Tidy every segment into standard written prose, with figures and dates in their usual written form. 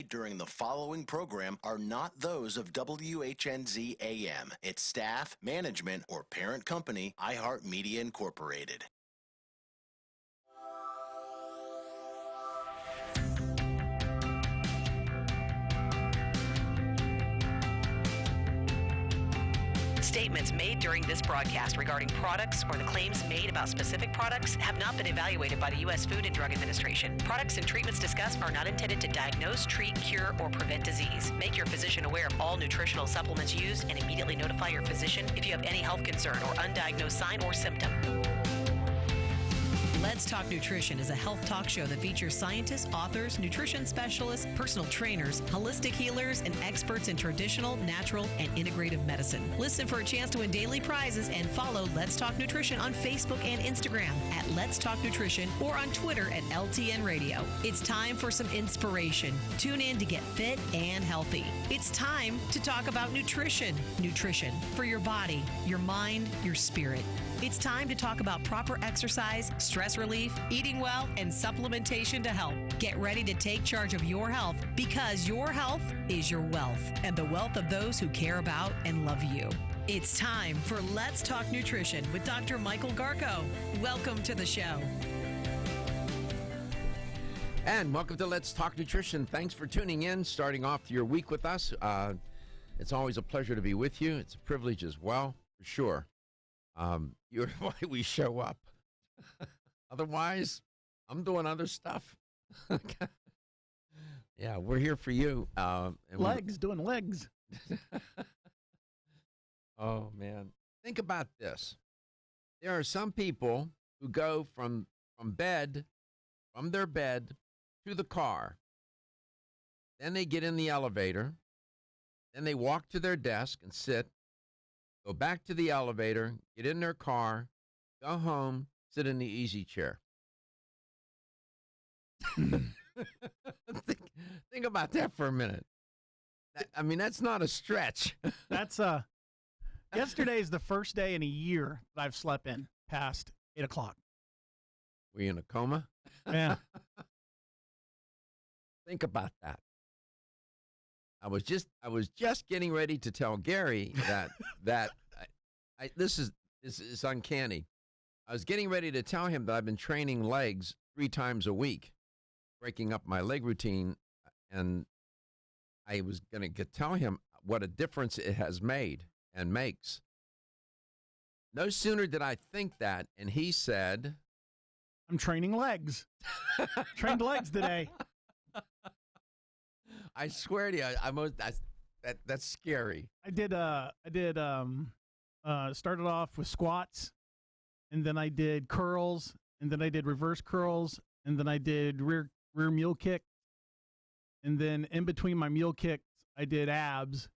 made during the following program are not those of WHNZ AM, its staff, management, or parent company, iHeartMedia Incorporated. Statements made during this broadcast regarding products or the claims made about specific products have not been evaluated by the U.S. Food and Drug Administration. Products and treatments discussed are not intended to diagnose, treat, cure, or prevent disease. Make your physician aware of all nutritional supplements used and immediately notify your physician if you have any health concern or undiagnosed sign or symptom. Let's Talk Nutrition is a health talk show that features scientists, authors, nutrition specialists, personal trainers, holistic healers, and experts in traditional, natural, and integrative medicine. Listen for a chance to win daily prizes and follow Let's Talk Nutrition on Facebook and Instagram at Let's Talk Nutrition or on Twitter at LTN Radio. It's time for some inspiration. Tune in to get fit and healthy. It's time to talk about nutrition. Nutrition for your body, your mind, your spirit. It's time to talk about proper exercise, stress relief, eating well, and supplementation to help. Get ready to take charge of your health because your health is your wealth and the wealth of those who care about and love you. It's time for Let's Talk Nutrition with Dr. Michael Garko. Welcome to the show. And welcome to Let's Talk Nutrition. Thanks for tuning in, starting off your week with us. It's always a pleasure to be with you. It's a privilege as well, for sure. You're why we show up. Otherwise, I'm doing other stuff. Yeah, we're here for you. Doing legs. Oh, man. Think about this. There are some people who go from their bed to the car. Then they get in the elevator. Then they walk to their desk and sit. Go back to the elevator, get in their car, go home, sit in the easy chair. think about that for a minute. I mean, that's not a stretch. That's yesterday is the first day in a year that I've slept in past 8 o'clock. Were you in a coma? Yeah. Think about that. I was just getting ready to tell Gary that this is uncanny. I was getting ready to tell him that I've been training legs 3 times a week, breaking up my leg routine, and I was going to tell him what a difference it has made and makes. No sooner did I think that, and he said, "I'm training legs. Trained legs today." I swear to you, that's scary. I did started off with squats, and then I did curls, and then I did reverse curls, and then I did rear mule kick, and then in between my mule kicks, I did abs,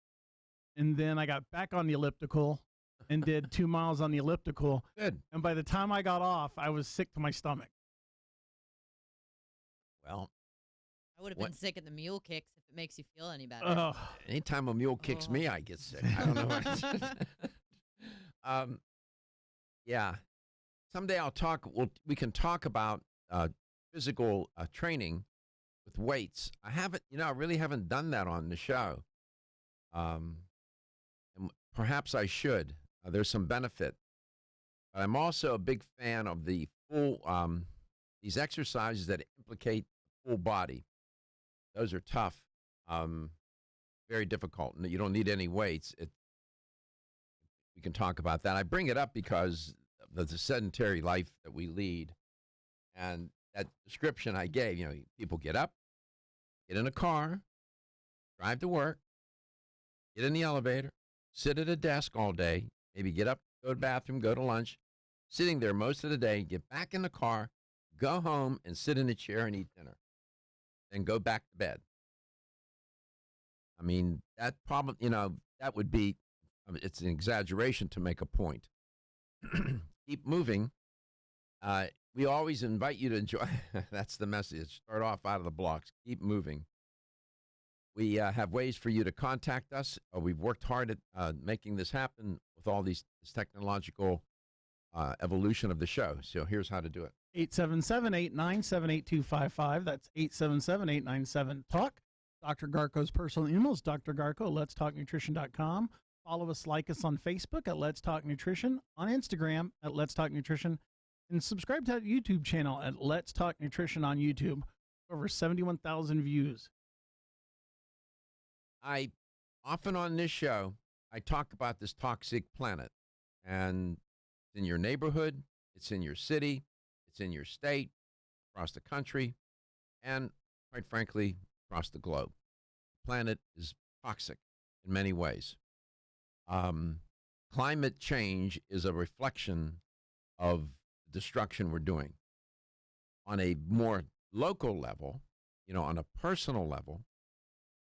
and then I got back on the elliptical and did 2 miles on the elliptical. Good. And by the time I got off, I was sick to my stomach. Well, I would have been sick at the mule kicks if it makes you feel any better. Anytime a mule kicks me, I get sick. I don't know. Yeah. Someday we can talk about physical training with weights. I really haven't done that on the show. And perhaps I should. There's some benefit. But I'm also a big fan of the full, these exercises that implicate the full body. Those are tough, very difficult, and you don't need any weights. We can talk about that. I bring it up because of the sedentary life that we lead, and that description I gave, people get up, get in a car, drive to work, get in the elevator, sit at a desk all day, maybe get up, go to the bathroom, go to lunch, sitting there most of the day, get back in the car, go home, and sit in a chair and eat dinner. And go back to bed. I mean, that probably, that would be, it's an exaggeration to make a point. Keep moving. We always invite you to enjoy, that's the message. Start off out of the blocks. Keep moving. We have ways for you to contact us. We've worked hard at making this happen with all this technological evolution of the show. So here's how to do it. 877-897-8255. That's 877-897-TALK. Dr. Garko's personal email is drgarko@letstalknutrition.com. Follow us, like us on Facebook at Let's Talk Nutrition, on Instagram at Let's Talk Nutrition, and subscribe to that YouTube channel at Let's Talk Nutrition on YouTube. Over 71,000 views. I often on this show, I talk about this toxic planet, and it's in your neighborhood, it's in your city, it's in your state, across the country, and quite frankly, across the globe. The planet is toxic in many ways. Climate change is a reflection of the destruction we're doing. On a more local level, on a personal level,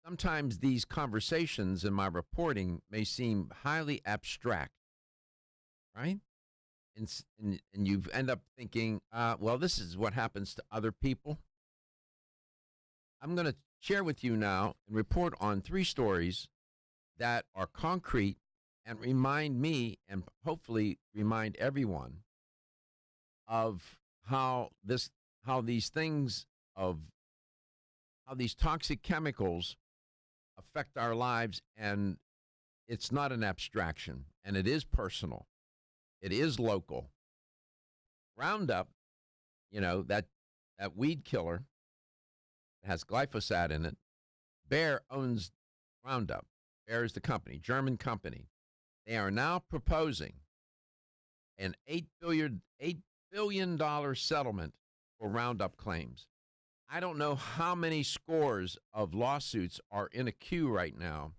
sometimes these conversations in my reporting may seem highly abstract, right? And you end up thinking, well, this is what happens to other people. I'm going to share with you now and report on 3 stories that are concrete and remind me, and hopefully remind everyone, of how these toxic chemicals affect our lives. And it's not an abstraction, and it is personal. It is local. Roundup, that weed killer that has glyphosate in it. Bayer owns Roundup. Bayer is the company, German company. They are now proposing an $8 billion settlement for Roundup claims. I don't know how many scores of lawsuits are in a queue right now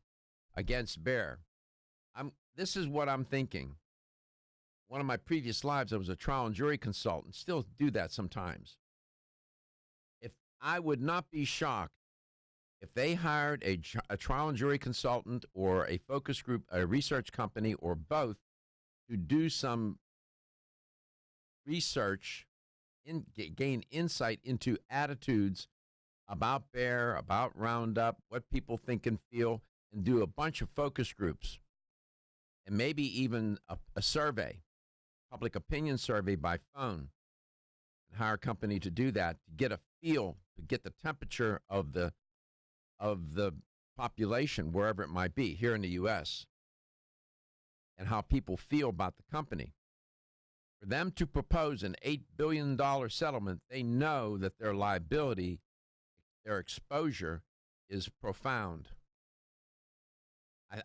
against Bayer. This is what I'm thinking. One of my previous lives, I was a trial and jury consultant, still do that sometimes. If I would not be shocked if they hired a trial and jury consultant or a focus group, a research company, or both to do some research, gain insight into attitudes about Bayer, about Roundup, what people think and feel, and do a bunch of focus groups, and maybe even a survey, public opinion survey by phone, and hire a company to do that, to get a feel, to get the temperature of the population, wherever it might be, here in the U.S., and how people feel about the company. For them to propose an $8 billion settlement, they know that their liability, their exposure is profound.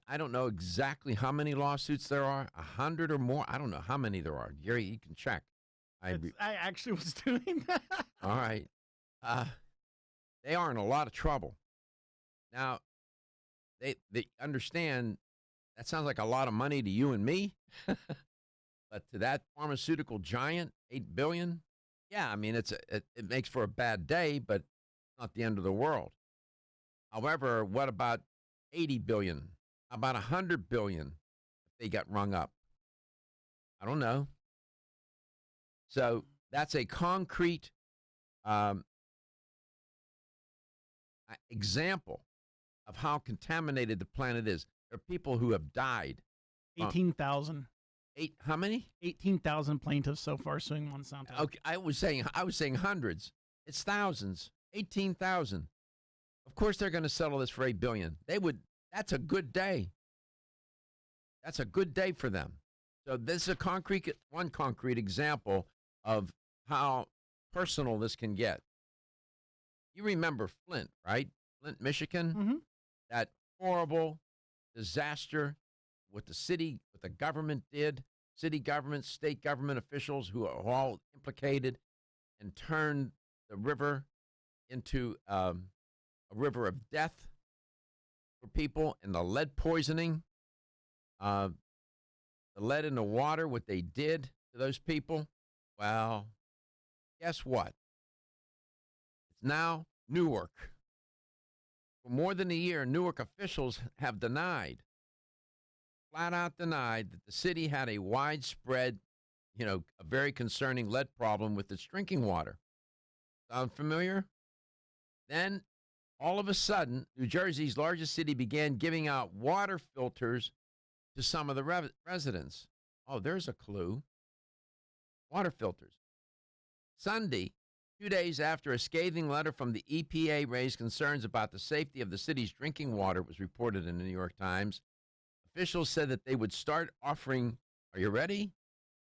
I don't know exactly how many lawsuits there are, 100 or more. I don't know how many there are. Gary, you can check. I actually was doing that. All right. They are in a lot of trouble. Now, they understand that sounds like a lot of money to you and me, but to that pharmaceutical giant, $8 billion, yeah, I mean, it makes for a bad day, but it's not the end of the world. However, what about $80 billion? How about $100 billion if they got rung up? I don't know. So that's a concrete example of how contaminated the planet is. There are people who have died. 18,000. How many? 18,000 plaintiffs so far suing Monsanto. Okay, I was saying hundreds. It's thousands. 18,000. Of course, they're going to settle this for $8 billion. That's a good day. That's a good day for them. So this is one concrete example of how personal this can get. You remember Flint, right? Flint, Michigan. Mm-hmm. That horrible disaster, what the government did, city government, state government officials who are all implicated, and turned the river into a river of death for people, and the lead poisoning, the lead in the water, what they did to those people. Well, guess what? It's now Newark. For more than a year, Newark officials have flat out denied, that the city had a widespread, a very concerning lead problem with its drinking water. Sound familiar? Then, all of a sudden, New Jersey's largest city began giving out water filters to some of the residents. Oh, there's a clue. Water filters. Sunday, 2 days after a scathing letter from the EPA raised concerns about the safety of the city's drinking water was reported in the New York Times, officials said that they would start offering, are you ready?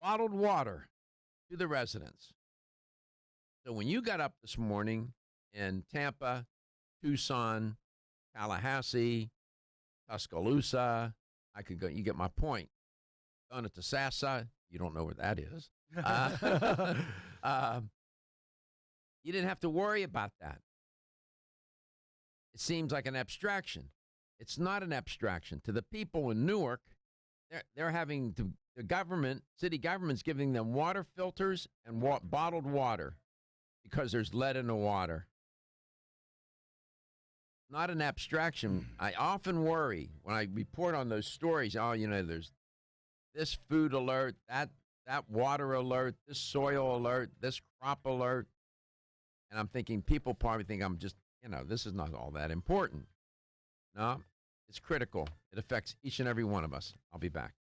Bottled water to the residents. So when you got up this morning in Tampa, Tucson, Tallahassee, Tuscaloosa, I could go, you get my point. Down at the Sassa, you don't know where that is. You didn't have to worry about that. It seems like an abstraction. It's not an abstraction. To the people in Newark, they're having to, the government, city government's giving them water filters and bottled water because there's lead in the water. Not an abstraction. I often worry when I report on those stories, there's this food alert, that water alert, this soil alert, this crop alert. And I'm thinking people probably think I'm just, this is not all that important. No, it's critical. It affects each and every one of us. I'll be back.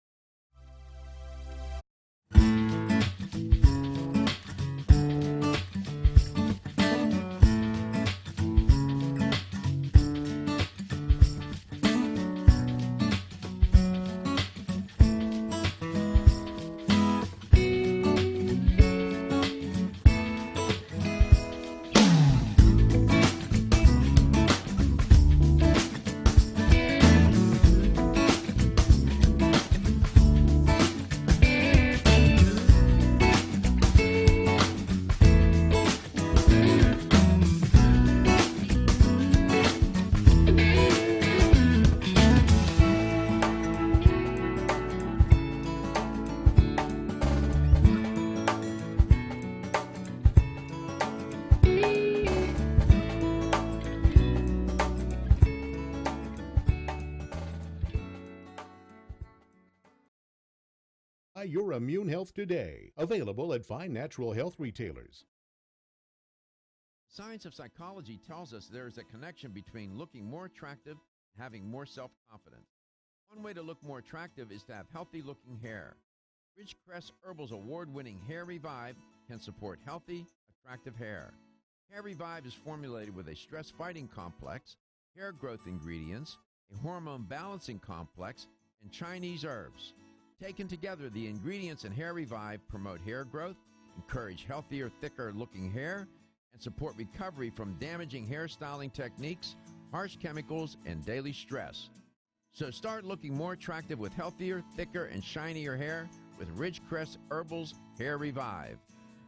Your Immune Health today. Available at fine natural health retailers. Science of psychology tells us there is a connection between looking more attractive and having more self-confidence. One way to look more attractive is to have healthy-looking hair. Ridgecrest Herbal's award-winning Hair Revive can support healthy, attractive hair. Hair Revive is formulated with a stress-fighting complex, hair growth ingredients, a hormone balancing complex, and Chinese herbs. Taken together, the ingredients in Hair Revive promote hair growth, encourage healthier, thicker-looking hair, and support recovery from damaging hairstyling techniques, harsh chemicals, and daily stress. So start looking more attractive with healthier, thicker, and shinier hair with Ridgecrest Herbal's Hair Revive.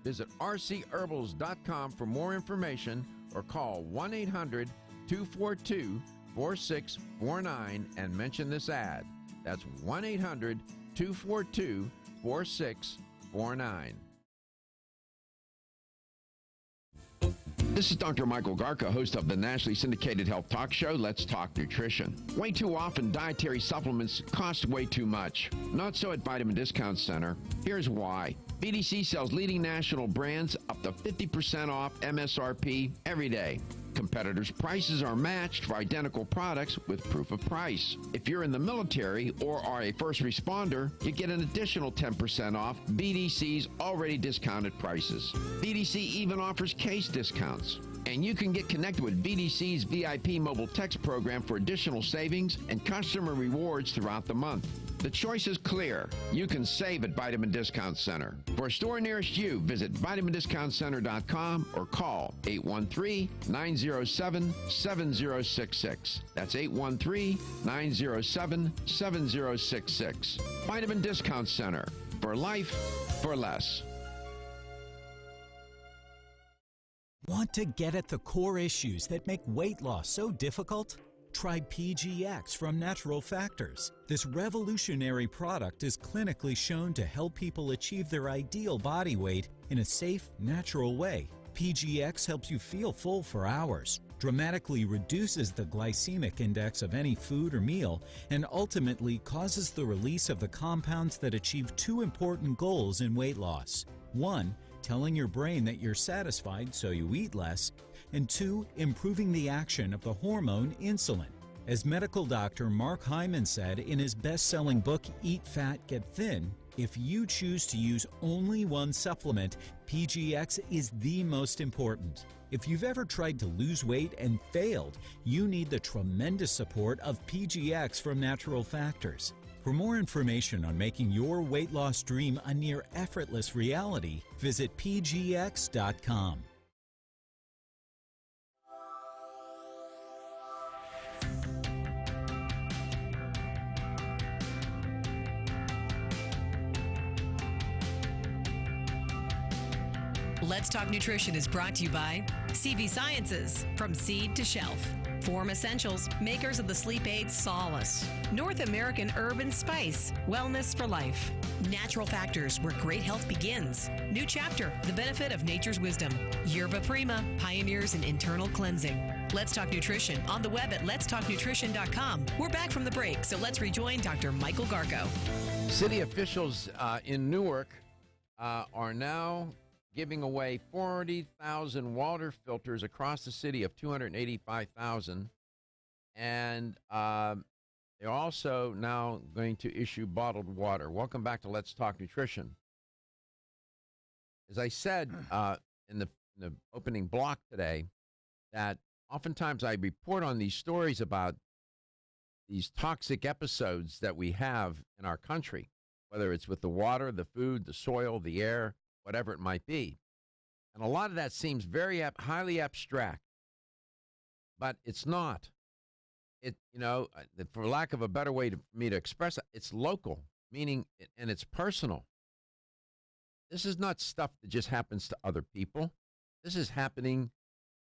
Visit rcherbals.com for more information or call 1-800-242-4649 and mention this ad. That's 1-800-242-4649. This is Dr. Michael Garka, host of the nationally syndicated health talk show, Let's Talk Nutrition. Way too often, dietary supplements cost way too much. Not so at Vitamin Discount Center. Here's why. BDC sells leading national brands up to 50% off MSRP every day. Competitors' prices are matched for identical products with proof of price. If you're in the military or are a first responder, you get an additional 10% off BDC's already discounted prices. BDC even offers case discounts. And you can get connected with BDC's VIP mobile text program for additional savings and customer rewards throughout the month. The choice is clear. You can save at Vitamin Discount Center. For a store nearest you, visit vitamindiscountcenter.com or call 813-907-7066. That's 813-907-7066. Vitamin Discount Center. For life, for less. Want to get at the core issues that make weight loss so difficult? Try PGX from Natural Factors. This revolutionary product is clinically shown to help people achieve their ideal body weight in a safe, natural way. PGX helps you feel full for hours, dramatically reduces the glycemic index of any food or meal, and ultimately causes the release of the compounds that achieve two important goals in weight loss. 1, telling your brain that you're satisfied so you eat less, and 2, improving the action of the hormone insulin. As medical doctor Mark Hyman said in his best-selling book, Eat Fat, Get Thin, If you choose to use only one supplement, PGX is the most important. If you've ever tried to lose weight and failed, you need the tremendous support of PGX from Natural Factors. For more information on making your weight loss dream a near effortless reality, visit pgx.com. Let's Talk Nutrition is brought to you by CV Sciences, from seed to shelf. Form Essentials, makers of the sleep aid Solace. North American Herb and Spice, wellness for life. Natural Factors, where great health begins. New chapter, the benefit of nature's wisdom. Yerba Prima, pioneers in internal cleansing. Let's Talk Nutrition on the web at letstalknutrition.com. We're back from the break, so let's rejoin Dr. Michael Garko. City officials in Newark are now giving away 40,000 water filters across the city of 285,000. And they're also now going to issue bottled water. Welcome back to Let's Talk Nutrition. As I said in the opening block today, that oftentimes I report on these stories about these toxic episodes that we have in our country, whether it's with the water, the food, the soil, the air, whatever it might be. And a lot of that seems very highly abstract, but it's not. For lack of a better way for me to express it, it's local, meaning, and it's personal. This is not stuff that just happens to other people. This is happening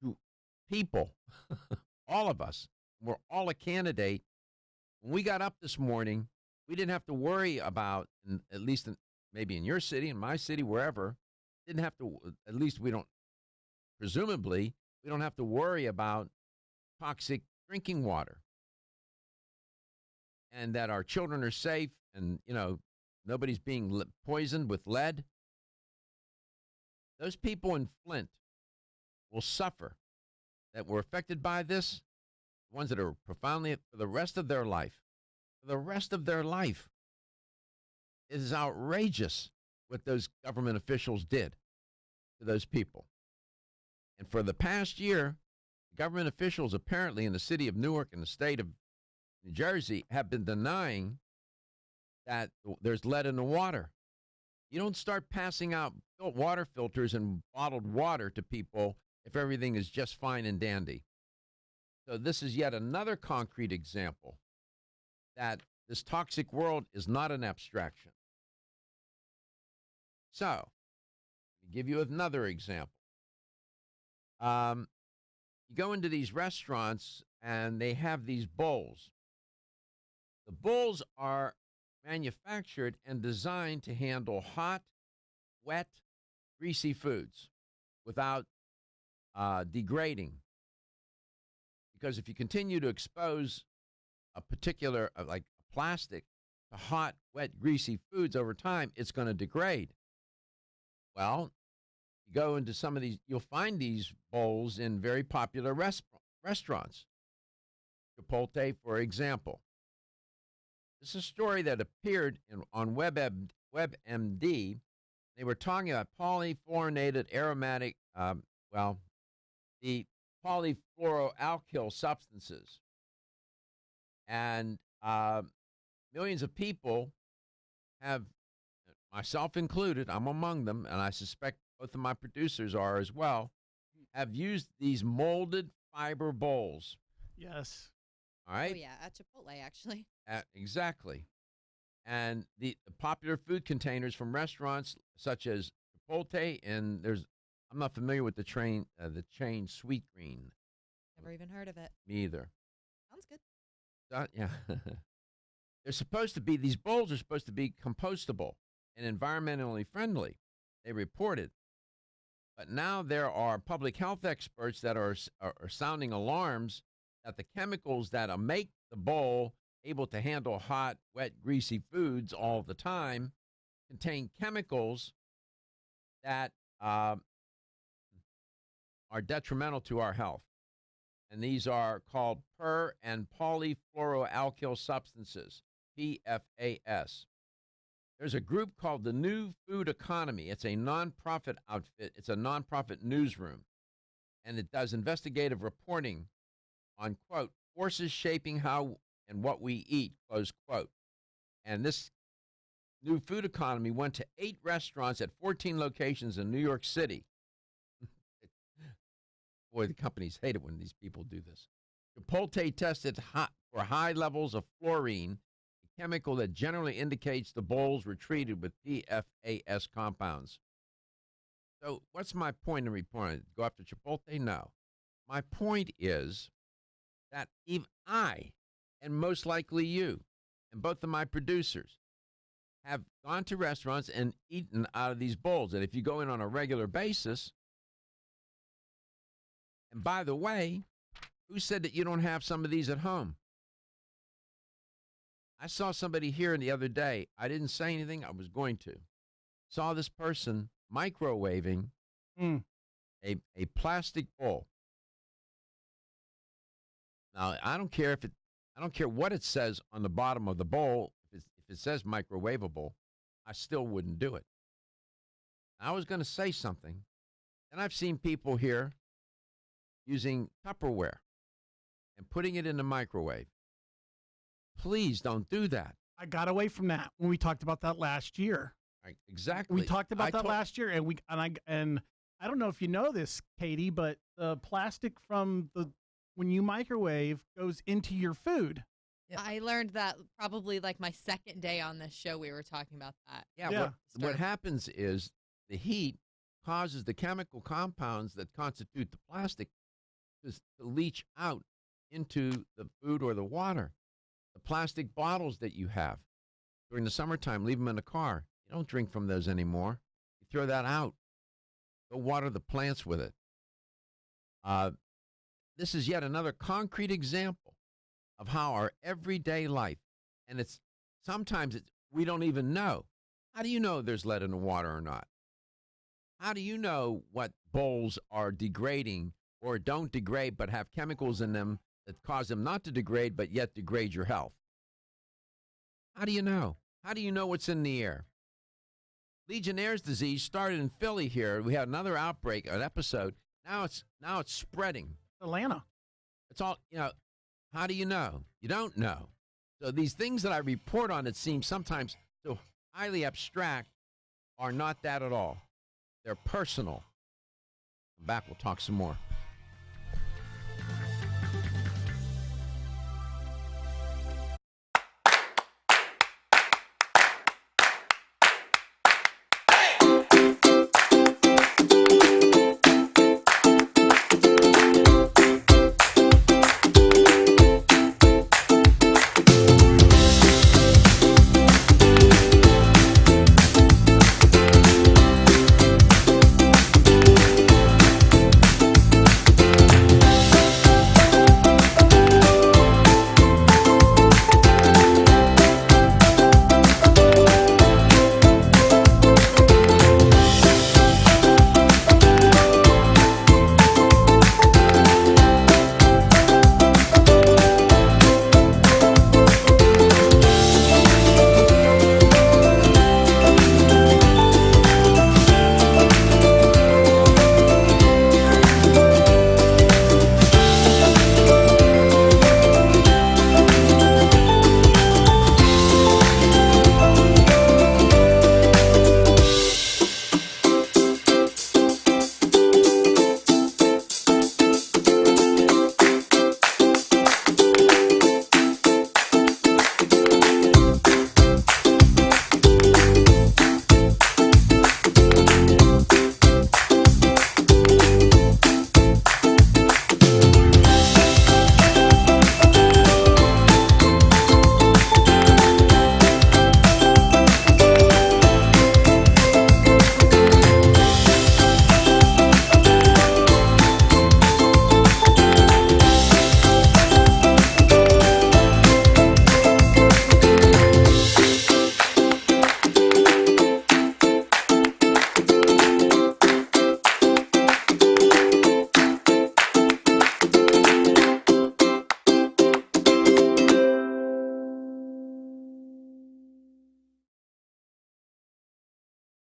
to people, all of us. We're all a candidate. When we got up this morning, we didn't have to worry about, at least maybe in your city, in my city, wherever, didn't have to, at least we don't have to worry about toxic drinking water, and that our children are safe, and, nobody's being poisoned with lead. Those people in Flint will suffer that were affected by this, the ones that are profoundly, for the rest of their life. For the rest of their life. It is outrageous what those government officials did to those people. And for the past year, government officials apparently in the city of Newark and the state of New Jersey have been denying that there's lead in the water. You don't start passing out water filters and bottled water to people if everything is just fine and dandy. So this is yet another concrete example that this toxic world is not an abstraction. So, let me give you another example. You go into these restaurants and they have these bowls. The bowls are manufactured and designed to handle hot, wet, greasy foods without degrading. Because if you continue to expose a particular, like plastic, to hot, wet, greasy foods over time, it's going to degrade. Well, you go into some of these, you'll find these bowls in very popular restaurants. Chipotle, for example. This is a story that appeared on WebMD. They were talking about polyfluorinated aromatic, the polyfluoroalkyl substances. And millions of people have, myself included, I'm among them, and I suspect both of my producers are as well, have used these molded fiber bowls. Yes. All right? Oh, yeah, at Chipotle, actually. Exactly. And the popular food containers from restaurants such as Chipotle, and I'm not familiar with the chain Sweet Green. Never even heard of it. Me either. Sounds good. Yeah. These bowls are supposed to be compostable and environmentally friendly, they reported. But now there are public health experts that are sounding alarms that the chemicals that make the bowl able to handle hot, wet, greasy foods all the time contain chemicals that are detrimental to our health. And these are called per- and polyfluoroalkyl substances, PFAS. There's a group called the New Food Economy. It's a nonprofit outfit. It's a nonprofit newsroom, and it does investigative reporting on, quote, forces shaping how and what we eat, close quote. And this New Food Economy went to 8 restaurants at 14 locations in New York City. Boy, the companies hate it when these people do this. Chipotle tested for high levels of fluorine, a chemical that generally indicates the bowls were treated with PFAS compounds. So what's my point in reporting? Go after Chipotle? No. My point is that even I, and most likely you, and both of my producers, have gone to restaurants and eaten out of these bowls. And if you go in on a regular basis, and by the way, who said that you don't have some of these at home? I saw somebody here the other day. I didn't say anything. I was going to. Saw this person microwaving a plastic bowl. Now, I don't care what it says on the bottom of the bowl. If it says microwavable, I still wouldn't do it. I was going to say something, and I've seen people here using Tupperware and putting it in the microwave. Please don't do that. I got away from that when we talked about that last year. Right, exactly. We talked about that last year, and I don't know if you know this, Katie, but the plastic from when you microwave goes into your food. Yeah. I learned that probably like my second day on this show. We were talking about that. Yeah. What happens is the heat causes the chemical compounds that constitute the plastic to leach out into the food or the water. The plastic bottles that you have during the summertime, leave them in the car. You don't drink from those anymore. You throw that out. Go water the plants with it. This is yet another concrete example of how our everyday life, and sometimes we don't even know. How do you know there's lead in the water or not? How do you know what bowls are degrading or don't degrade but have chemicals in them that cause them not to degrade but yet degrade your health? How do you know? How do you know what's in the air? Legionnaire's disease started in Philly here. We had another outbreak, an episode. Now it's spreading. Atlanta. It's all, how do you know? You don't know. So these things that I report on that seem sometimes so highly abstract are not that at all. They're personal. Come back, we'll talk some more.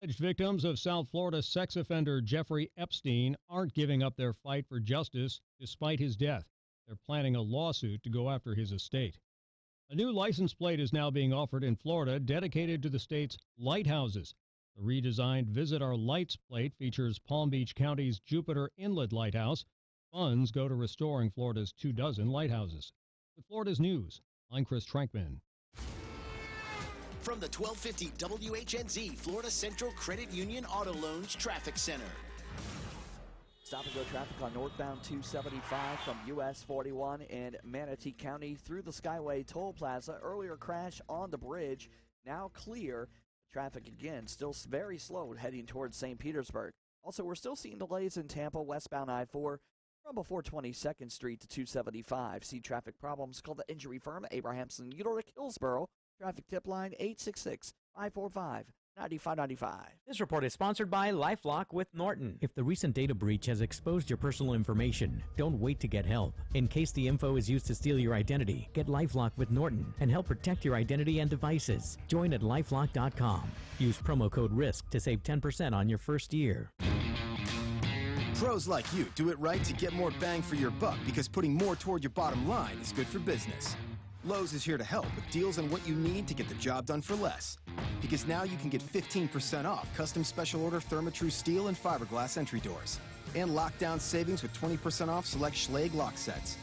Alleged victims of South Florida sex offender Jeffrey Epstein aren't giving up their fight for justice despite his death. They're planning a lawsuit to go after his estate. A new license plate is now being offered in Florida dedicated to the state's lighthouses. The redesigned Visit Our Lights plate features Palm Beach County's Jupiter Inlet Lighthouse. Funds go to restoring Florida's 24 lighthouses. With Florida's News, I'm Chris Trankman. From the 1250 WHNZ Florida Central Credit Union Auto Loans Traffic Center. Stop-and-go traffic on northbound 275 from US 41 in Manatee County through the Skyway Toll Plaza. Earlier crash on the bridge, now clear. Traffic again still very slow heading towards St. Petersburg. Also, we're still seeing delays in Tampa westbound I-4 from before 22nd Street to 275. See traffic problems, call the injury firm Abrahamson Utilic Hillsborough. Traffic tip line 866-545-9595. This report is sponsored by LifeLock with Norton. If the recent data breach has exposed your personal information, don't wait to get help. In case the info is used to steal your identity, get LifeLock with Norton and help protect your identity and devices. Join at lifelock.com. Use promo code RISK to save 10% on your first year. Pros like you do it right to get more bang for your buck because putting more toward your bottom line is good for business. Lowe's is here to help with deals on what you need to get the job done for less. Because now you can get 15% off custom special order Therma-Tru steel and fiberglass entry doors. And lockdown savings with 20% off select Schlage lock sets.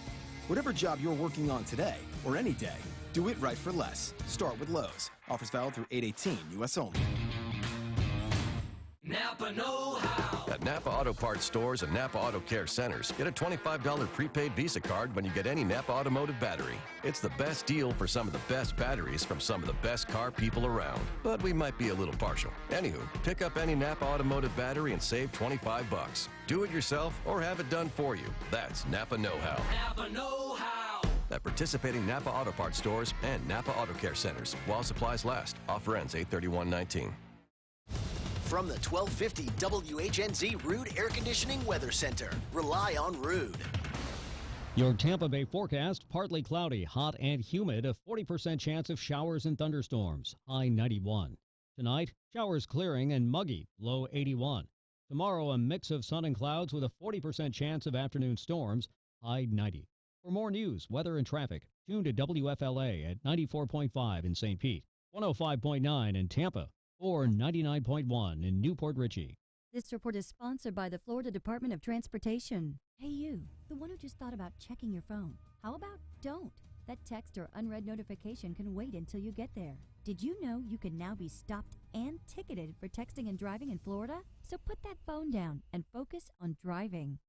Whatever job you're working on today, or any day, do it right for less. Start with Lowe's. Offers valid through 8/18, U.S. only. Napa know-how. At Napa Auto Parts stores and Napa Auto Care centers, get a $25 prepaid Visa card when you get any Napa Automotive battery. It's the best deal for some of the best batteries from some of the best car people around. But we might be a little partial. Anywho, pick up any Napa Automotive battery and save $25. Do it yourself or have it done for you. That's Napa know-how. Napa know-how. At participating Napa Auto Parts stores and Napa Auto Care centers while supplies last. Offer ends 8/31/19. From the 1250 WHNZ Ruud Air Conditioning Weather Center. Rely on Ruud. Your Tampa Bay forecast, partly cloudy, hot and humid, a 40% chance of showers and thunderstorms, high 91. Tonight, showers clearing and muggy, low 81. Tomorrow, a mix of sun and clouds with a 40% chance of afternoon storms, high 90. For more news, weather, and traffic, tune to WFLA at 94.5 in St. Pete, 105.9 in Tampa, or 99.1 in Newport Richey. This report is sponsored by the Florida Department of Transportation. Hey you, the one who just thought about checking your phone. How about don't? That text or unread notification can wait until you get there. Did you know you can now be stopped and ticketed for texting and driving in Florida? So put that phone down and focus on driving.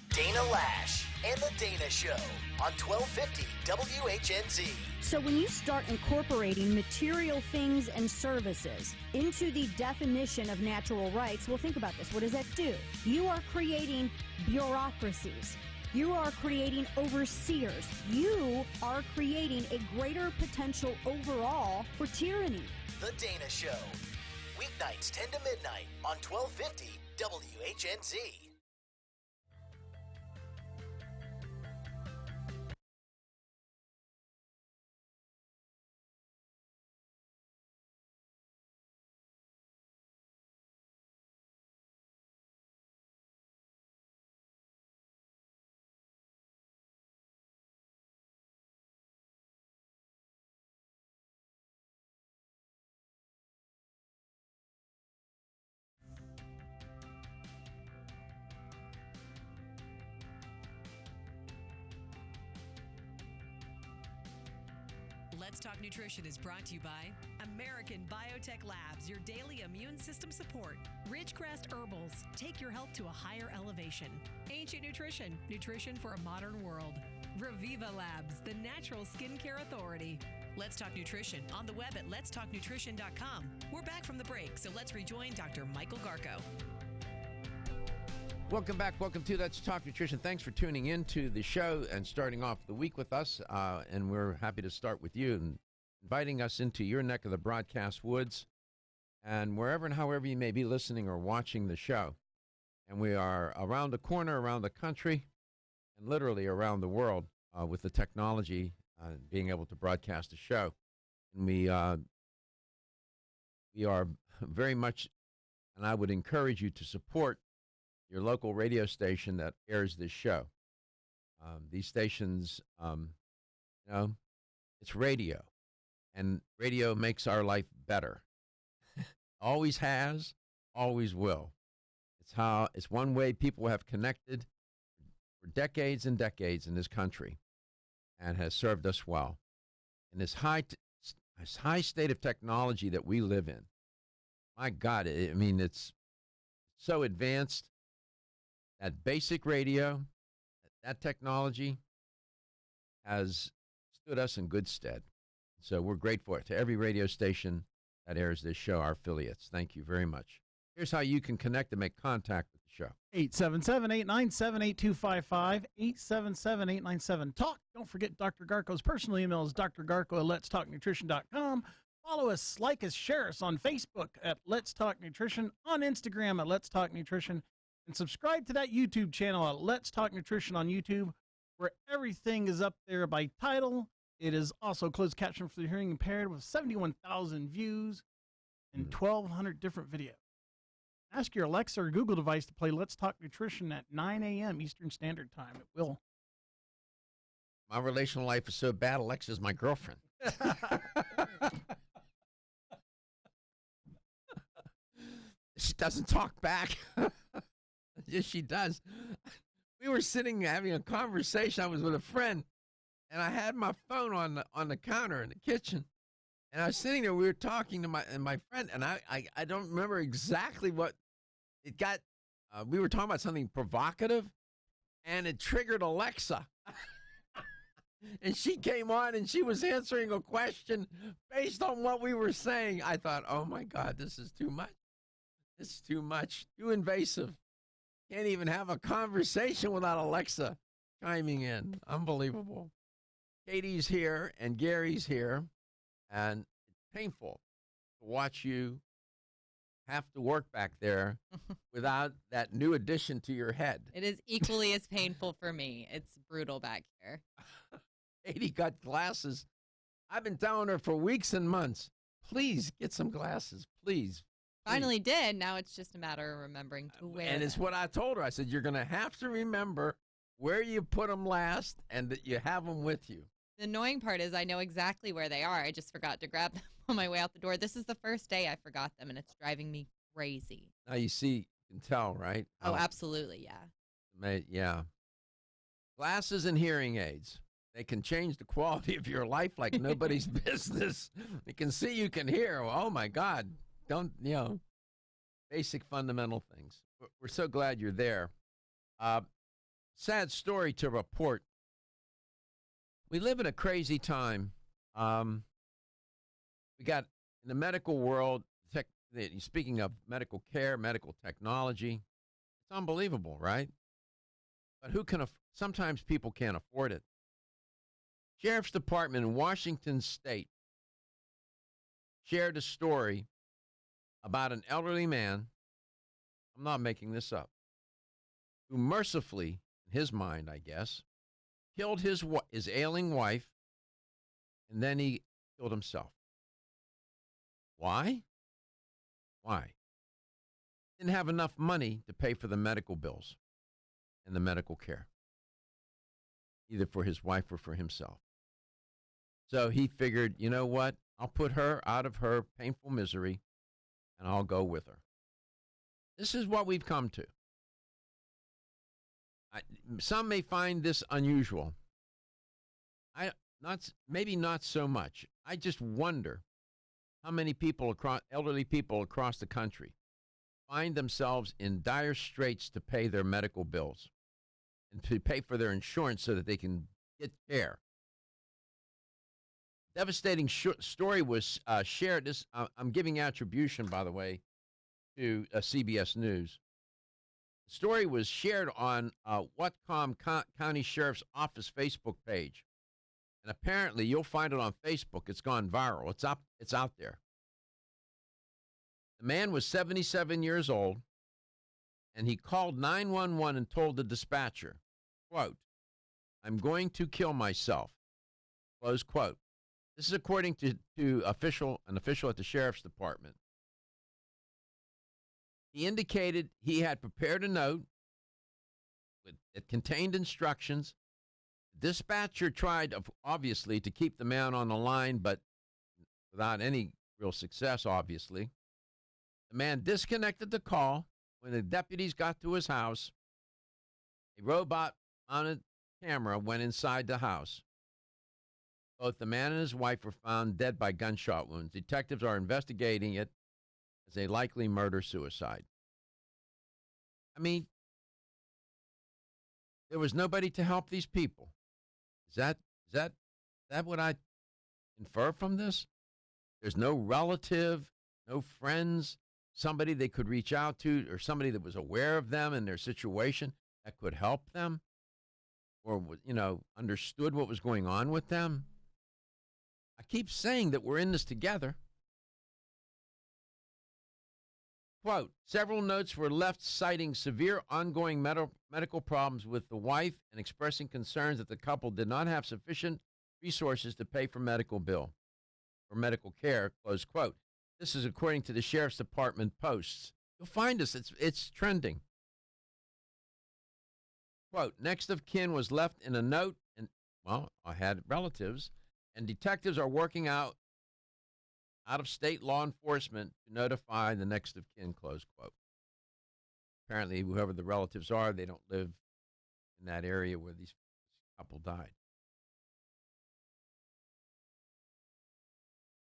Dana Lash and the Dana Show on 1250 WHNZ. So when you start incorporating material things and services into the definition of natural rights, well, think about this. What does that do? You are creating bureaucracies. You are creating overseers. You are creating a greater potential overall for tyranny. The Dana Show. Weeknights 10 to midnight on 1250 WHNZ. Let's Talk Nutrition is brought to you by American Biotech Labs, your daily immune system support. Ridgecrest Herbals, take your health to a higher elevation. Ancient Nutrition, nutrition for a modern world. Reviva Labs, the natural skincare authority. Let's Talk Nutrition on the web at letstalknutrition.com. We're back from the break, so let's rejoin Dr. Michael Garko. Welcome back. Welcome to Let's Talk Nutrition. Thanks for tuning in to the show and starting off the week with us. And we're happy to start with you and inviting us into your neck of the broadcast woods and wherever and however you may be listening or watching the show. And we are around the corner, around the country, and literally around the world with the technology being able to broadcast the show. And we are very much And I would encourage you to support your local radio station that airs this show. These stations, it's radio, and radio makes our life better. Always has, always will. It's one way people have connected for decades and decades in this country, and has served us well. In this high state of technology that we live in, my God, it's so advanced. That basic radio, that technology has stood us in good stead. So we're grateful to every radio station that airs this show, our affiliates. Thank you very much. Here's how you can connect and make contact with the show. 877-897-8255, 877-897-TALK. Don't forget Dr. Garko's personal email is drgarko@letstalknutrition.com. Follow us, like us, share us on Facebook at Let's Talk Nutrition, on Instagram at Let's Talk Nutrition, and subscribe to that YouTube channel at Let's Talk Nutrition on YouTube, where everything is up there by title. It is also closed caption for the hearing impaired with 71,000 views and 1,200 different videos. Ask your Alexa or Google device to play Let's Talk Nutrition at 9 a.m. Eastern Standard Time. It will. My relational life is so bad, Alexa's my girlfriend. She doesn't talk back. Yes, she does. We were sitting having a conversation. I was with a friend, and I had my phone on the counter in the kitchen. And I was sitting there. We were talking to my friend, and I don't remember exactly what it got. We were talking about something provocative, and it triggered Alexa. And she came on, and she was answering a question based on what we were saying. I thought, oh, my God, this is too much. This is too much. Too invasive. Can't even have a conversation without Alexa chiming in. Unbelievable. Katie's here, and Gary's here, and it's painful to watch you have to work back there without that new addition to your head. It is equally as painful for me. It's brutal back here. Katie got glasses. I've been telling her for weeks and months, please get some glasses, please. Finally did. Now it's just a matter of remembering to wear And it's what I told her. I said, you're going to have to remember where you put them last and that you have them with you. The annoying part is I know exactly where they are. I just forgot to grab them on my way out the door. This is the first day I forgot them, and it's driving me crazy. Now you see, you can tell, right? Oh, absolutely, yeah. Yeah. Glasses and hearing aids. They can change the quality of your life like nobody's business. You can see, you can hear. Oh, my God. Basic fundamental things. We're so glad you're there. Sad story to report. We live in a crazy time. We got in the medical world, speaking of medical care, medical technology, it's unbelievable, right? But sometimes people can't afford it. Sheriff's Department in Washington State shared a story about an elderly man, I'm not making this up, who mercifully, in his mind, I guess, killed his ailing wife, and then he killed himself. Why? Didn't have enough money to pay for the medical bills and the medical care, either for his wife or for himself. So he figured, you know what? I'll put her out of her painful misery, and I'll go with her. This is what we've come to. Some may find this unusual. Maybe not so much. I just wonder how many elderly people across the country find themselves in dire straits to pay their medical bills and to pay for their insurance so that they can get care. Devastating story was shared. I'm giving attribution, by the way, to CBS News. The story was shared on Whatcom County Sheriff's Office Facebook page. And apparently, you'll find it on Facebook. It's gone viral. It's out there. The man was 77 years old, and he called 911 and told the dispatcher, quote, "I'm going to kill myself," close quote. This is according to an official at the Sheriff's Department. He indicated he had prepared a note that contained instructions. The dispatcher tried, obviously, to keep the man on the line, but without any real success, obviously. The man disconnected the call. When the deputies got to his house, a robot-mounted camera went inside the house. Both the man and his wife were found dead by gunshot wounds. Detectives are investigating it as a likely murder-suicide. I mean, there was nobody to help these people. Is that what I infer from this? There's no relative, no friends, somebody they could reach out to, or somebody that was aware of them and their situation that could help them, or, understood what was going on with them. I keep saying that we're in this together. Quote, several notes were left citing severe ongoing medical problems with the wife and expressing concerns that the couple did not have sufficient resources to pay for medical care, close quote. This is according to the Sheriff's Department posts. You'll find this. It's trending. Quote, next of kin was left in a note, and, I had relatives, and detectives are working out of state law enforcement to notify the next of kin, close quote. Apparently, whoever the relatives are, they don't live in that area where this couple died.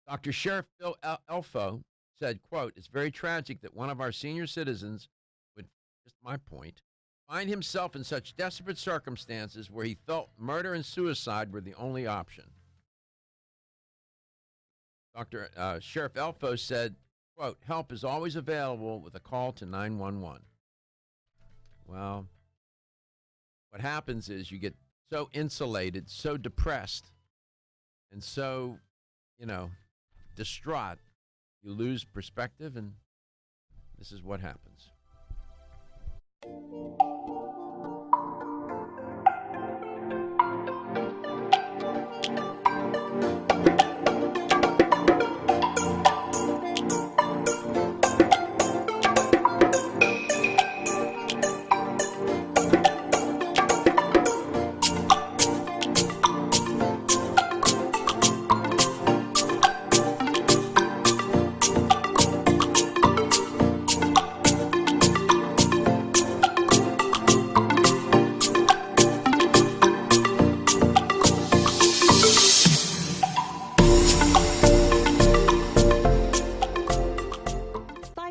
Dr. Sheriff Bill Elfo said, quote, it's very tragic that one of our senior citizens would, just my point, find himself in such desperate circumstances where he felt murder and suicide were the only option. Dr. Sheriff Elfo said, quote, help is always available with a call to 911. Well, what happens is you get so insulated, so depressed, and so, distraught, you lose perspective, and this is what happens.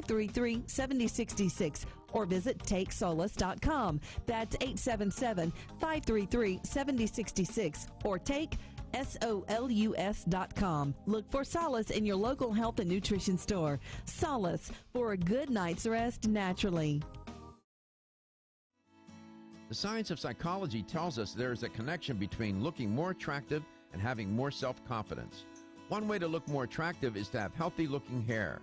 $533-7066 or visit TakeSolace.com. That's 877-533-7066 or take SOLUS.com. Look for Solace in your local health and nutrition store. Solace, for a good night's rest naturally. The science of psychology tells us there is a connection between looking more attractive and having more self-confidence. One way to look more attractive is to have healthy-looking hair.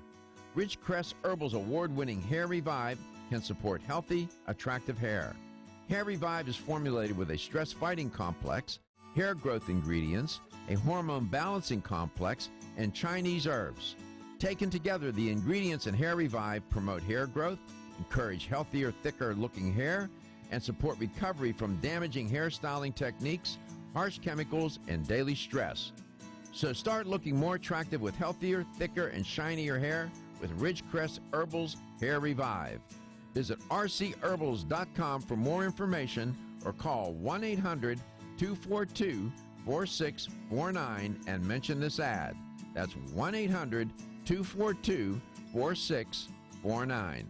Ridgecrest Herbal's award-winning Hair Revive can support healthy, attractive hair. Hair Revive is formulated with a stress-fighting complex, hair growth ingredients, a hormone balancing complex, and Chinese herbs. Taken together, the ingredients in Hair Revive promote hair growth, encourage healthier, thicker-looking hair, and support recovery from damaging hairstyling techniques, harsh chemicals, and daily stress. So start looking more attractive with healthier, thicker, and shinier hair with Ridgecrest Herbal's Hair Revive. Visit rcherbals.com for more information or call 1-800-242-4649 and mention this ad. That's 1-800-242-4649.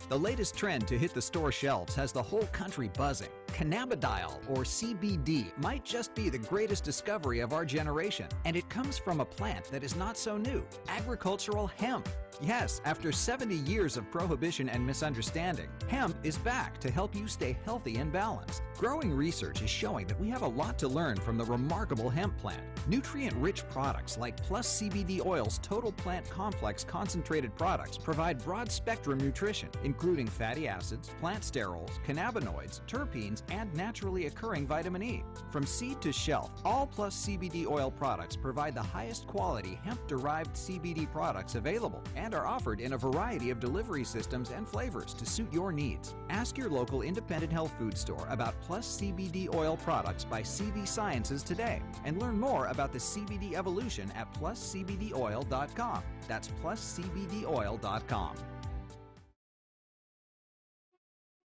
The latest trend to hit the store shelves has the whole country buzzing. Cannabidiol, or CBD, might just be the greatest discovery of our generation, and it comes from a plant that is not so new, agricultural hemp. Yes, after 70 years of prohibition and misunderstanding, hemp is back to help you stay healthy and balanced. Growing research is showing that we have a lot to learn from the remarkable hemp plant. Nutrient-rich products like Plus CBD Oil's Total Plant Complex concentrated products provide broad-spectrum nutrition, including fatty acids, plant sterols, cannabinoids, terpenes, and naturally occurring vitamin E. From seed to shelf, all Plus CBD oil products provide the highest quality hemp-derived CBD products available and are offered in a variety of delivery systems and flavors to suit your needs. Ask your local independent health food store about Plus CBD oil products by CV Sciences today and learn more about the CBD evolution at pluscbdoil.com. That's pluscbdoil.com.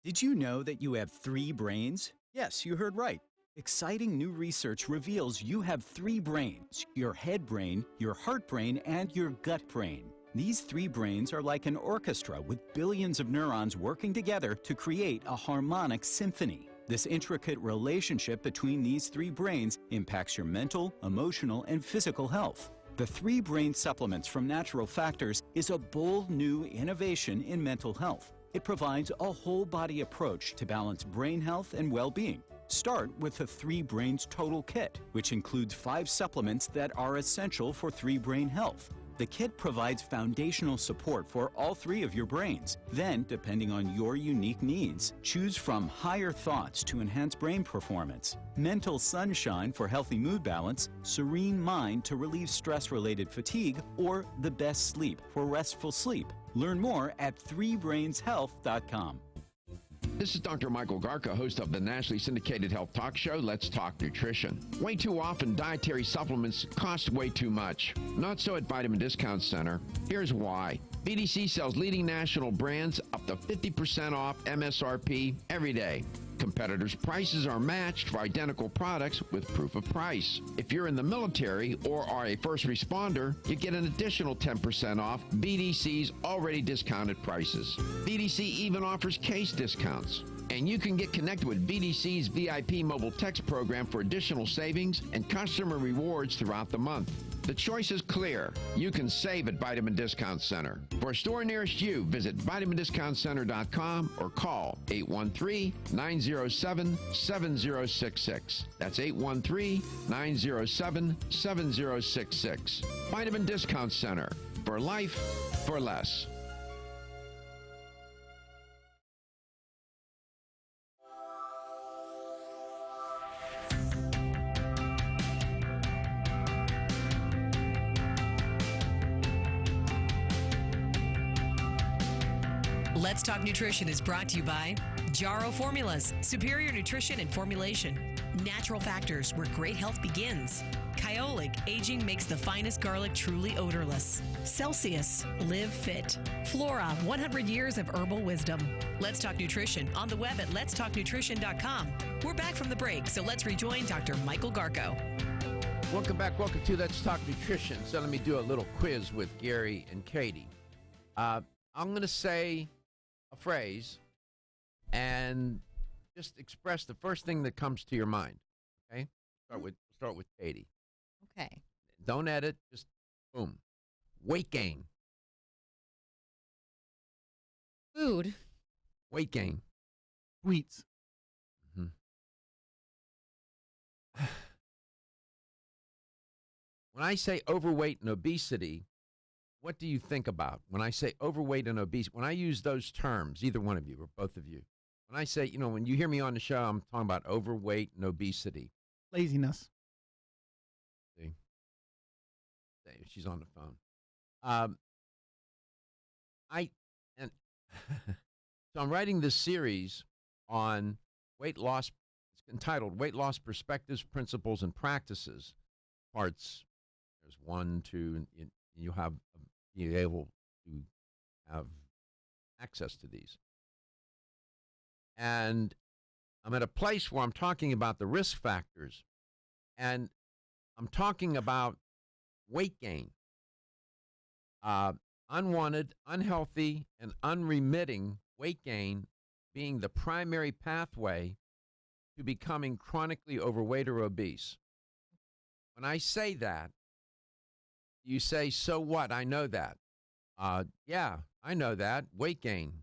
Did you know that you have 3 brains? Yes, you heard right. Exciting new research reveals you have 3 brains: your head brain, your heart brain, and your gut brain. These 3 brains are like an orchestra with billions of neurons working together to create a harmonic symphony. This intricate relationship between these 3 brains impacts your mental, emotional, and physical health. The 3 Brain Supplements from Natural Factors is a bold new innovation in mental health. It provides a whole-body approach to balance brain health and well-being. Start with the 3 Brains Total Kit, which includes 5 supplements that are essential for 3 brain health. The kit provides foundational support for all 3 of your brains. Then, depending on your unique needs, choose from Higher Thoughts to enhance brain performance, Mental Sunshine for healthy mood balance, Serene Mind to relieve stress-related fatigue, or The Best Sleep for restful sleep. Learn more at 3brainshealth.com. This is Dr. Michael Garka, host of the nationally syndicated health talk show, Let's Talk Nutrition. Way too often, dietary supplements cost way too much. Not so at Vitamin Discount Center. Here's why. BDC sells leading national brands up to 50% off MSRP every day. Competitors' prices are matched for identical products with proof of price. If you're in the military or are a first responder, you get an additional 10% off BDC's already discounted prices. BDC even offers case discounts. And you can get connected with BDC's VIP mobile text program for additional savings and customer rewards throughout the month. The choice is clear. You can save at Vitamin Discount Center. For a store nearest you, visit vitamindiscountcenter.com or call 813-907-7066. That's 813-907-7066. Vitamin Discount Center. For life, for less. Let's Talk Nutrition is brought to you by Jarrow Formulas, superior nutrition and formulation. Natural Factors, where great health begins. Kyolic, aging makes the finest garlic truly odorless. Celsius, live fit. Flora, 100 years of herbal wisdom. Let's Talk Nutrition on the web at letstalknutrition.com. We're back from the break, so let's rejoin Dr. Michael Garko. Welcome back. Welcome to Let's Talk Nutrition. So let me do a little quiz with Gary and Katie. I'm going to say a phrase and just express the first thing that comes to your mind. Okay? Start with Katie. Okay. Don't edit, just boom. Weight gain. Food. Weight gain. Sweets. Mm-hmm. When I say overweight and obesity, what do you think about? When I say overweight and obesity, when I use those terms, either one of you or both of you, when I say, when you hear me on the show, I'm talking about overweight and obesity. Laziness. See? She's on the phone. So I'm writing this series on weight loss. It's entitled Weight Loss Perspectives, Principles, and Practices. Parts, there's 1, 2, and you'll be able to have access to these. And I'm at a place where I'm talking about the risk factors, and I'm talking about weight gain, unwanted, unhealthy, and unremitting weight gain being the primary pathway to becoming chronically overweight or obese. When I say that, you say, so what? I know that. Yeah, I know that. Weight gain.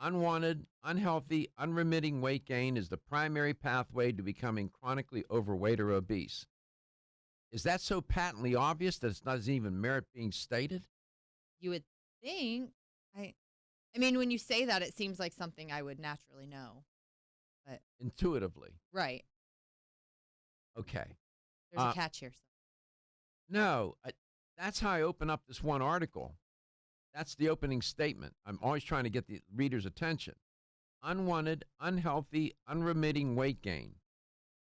Unwanted, unhealthy, unremitting weight gain is the primary pathway to becoming chronically overweight or obese. Is that so patently obvious that it doesn't even merit being stated? You would think. I mean, when you say that, it seems like something I would naturally know. But intuitively. right. Okay. There's a catch here. No, that's how I open up this one article. That's the opening statement. I'm always trying to get the reader's attention. Unwanted, unhealthy, unremitting weight gain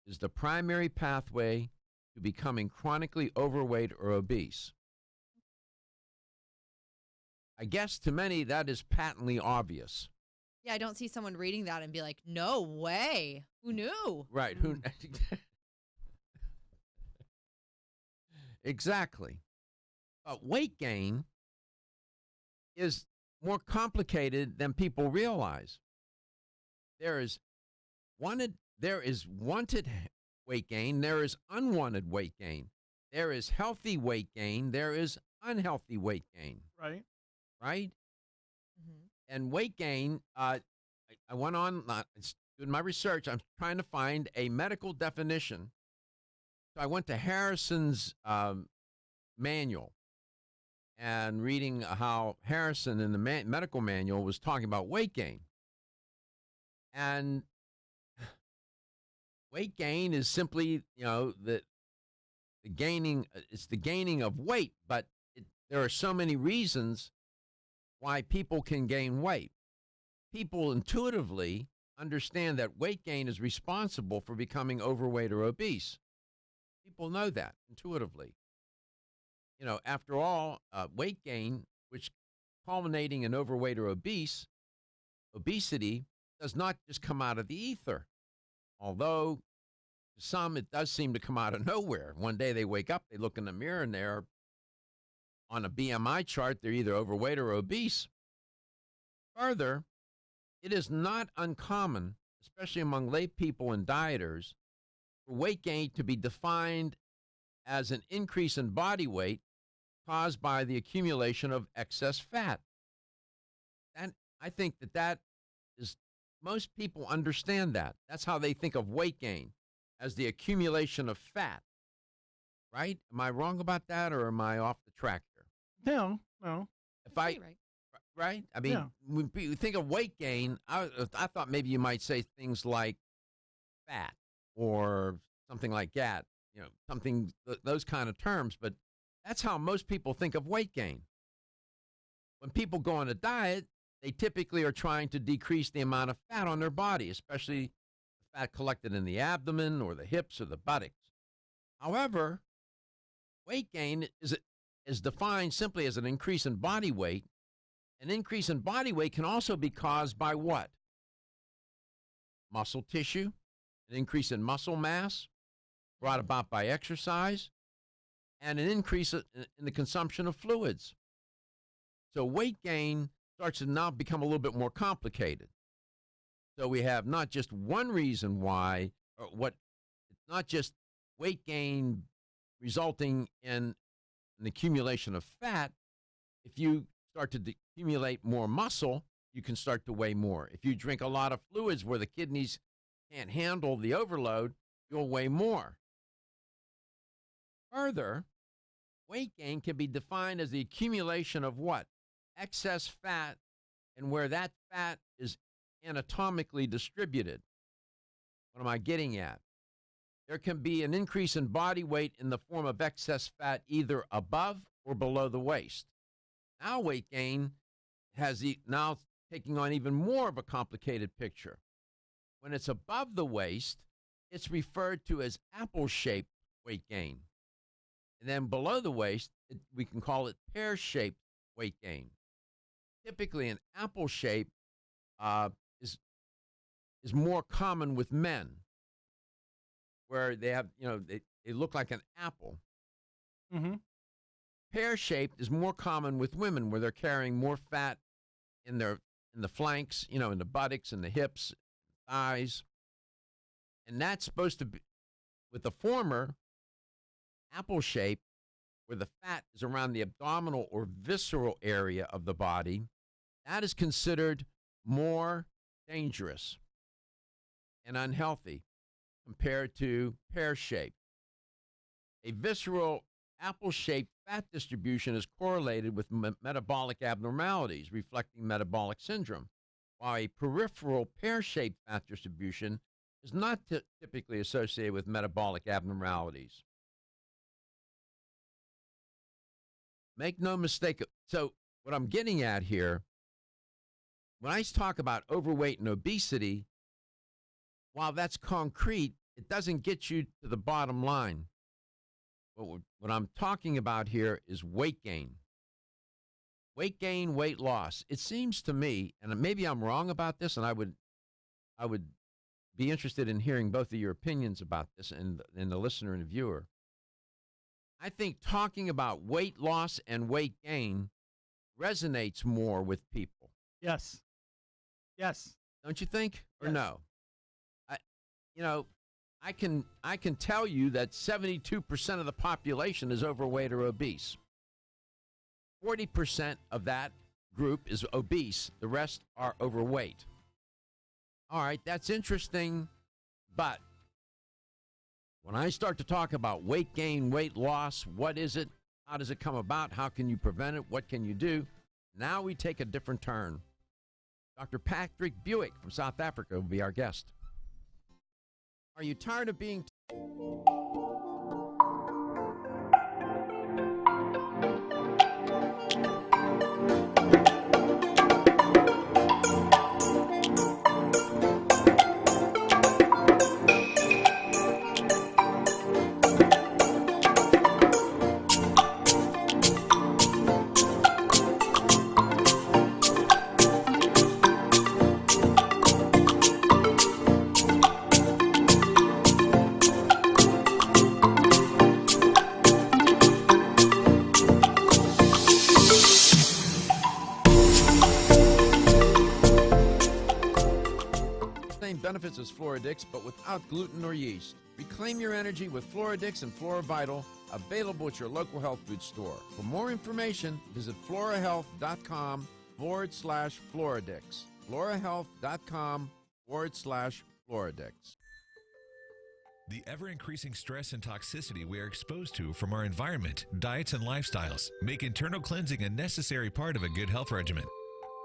is the primary pathway to becoming chronically overweight or obese. I guess to many that is patently obvious. Yeah, I don't see someone reading that and be like, no way. Who knew? Right. Who? Exactly. But weight gain is more complicated than people realize. There is wanted weight gain, there is unwanted weight gain. There is healthy weight gain, there is unhealthy weight gain. Right. Right? Mm-hmm. And weight gain, I went on, doing my research, I'm trying to find a medical definition. So I went to Harrison's manual and reading how Harrison in the medical manual was talking about weight gain. And weight gain is simply, the gaining, it's the gaining of weight, but there are so many reasons why people can gain weight. People intuitively understand that weight gain is responsible for becoming overweight or obese. People know that intuitively. After all, weight gain, which culminating in overweight or obesity does not just come out of the ether. Although to some, it does seem to come out of nowhere. One day they wake up, they look in the mirror, and they're on a BMI chart. They're either overweight or obese. Further, it is not uncommon, especially among lay people and dieters, for weight gain to be defined as an increase in body weight caused by the accumulation of excess fat. And I think that is, most people understand that. That's how they think of weight gain, as the accumulation of fat. Right? Am I wrong about that, or am I off the track here? No. Right? I mean, when you think of weight gain, I thought maybe you might say things like fat or something like that, those kind of terms. But that's how most people think of weight gain. When people go on a diet, they typically are trying to decrease the amount of fat on their body, especially fat collected in the abdomen or the hips or the buttocks. However, weight gain is defined simply as an increase in body weight. An increase in body weight can also be caused by what? Muscle tissue, an increase in muscle mass brought about by exercise, and an increase in the consumption of fluids. So weight gain starts to now become a little bit more complicated. So we have not just one reason why, not just weight gain resulting in an accumulation of fat. If you start to accumulate more muscle, you can start to weigh more. If you drink a lot of fluids where the kidneys can't handle the overload, you'll weigh more. Further, weight gain can be defined as the accumulation of what? Excess fat, and where that fat is anatomically distributed. What am I getting at? There can be an increase in body weight in the form of excess fat either above or below the waist. Now weight gain has now taking on even more of a complicated picture. When it's above the waist, it's referred to as apple-shaped weight gain. And then below the waist, we can call it pear-shaped weight gain. Typically, an apple shape is more common with men, where they have, they look like an apple. Mm-hmm. Pear-shaped is more common with women, where they're carrying more fat in the flanks, in the buttocks and the hips, thighs. And that's supposed to be, with the former, apple shape, where the fat is around the abdominal or visceral area of the body, that is considered more dangerous and unhealthy compared to pear-shaped. A visceral apple-shaped fat distribution is correlated with metabolic abnormalities, reflecting metabolic syndrome. while a peripheral pear-shaped fat distribution is not typically associated with metabolic abnormalities. Make no mistake. So what I'm getting at here, when I talk about overweight and obesity, while that's concrete, it doesn't get you to the bottom line. What I'm talking about here is weight gain. Weight gain, weight loss. It seems to me, and maybe I'm wrong about this, and I would be interested in hearing both of your opinions about this and the listener and the viewer. I think talking about weight loss and weight gain resonates more with people. Yes. Yes. Don't you think? Or Yes. no? I can tell you that 72% of the population is overweight or obese. 40% of that group is obese. The rest are overweight. All right, that's interesting, but when I start to talk about weight gain, weight loss, what is it? How does it come about? How can you prevent it? What can you do? Now we take a different turn. Dr. Patrick Buick from South Africa will be our guest. Are you tired of being... benefits as Floradix, but without gluten or yeast. Reclaim your energy with Floradix and FloraVital, available at your local health food store. For more information, visit florahealth.com/Floradix. florahealth.com/Floradix. The ever-increasing stress and toxicity we are exposed to from our environment, diets, and lifestyles make internal cleansing a necessary part of a good health regimen.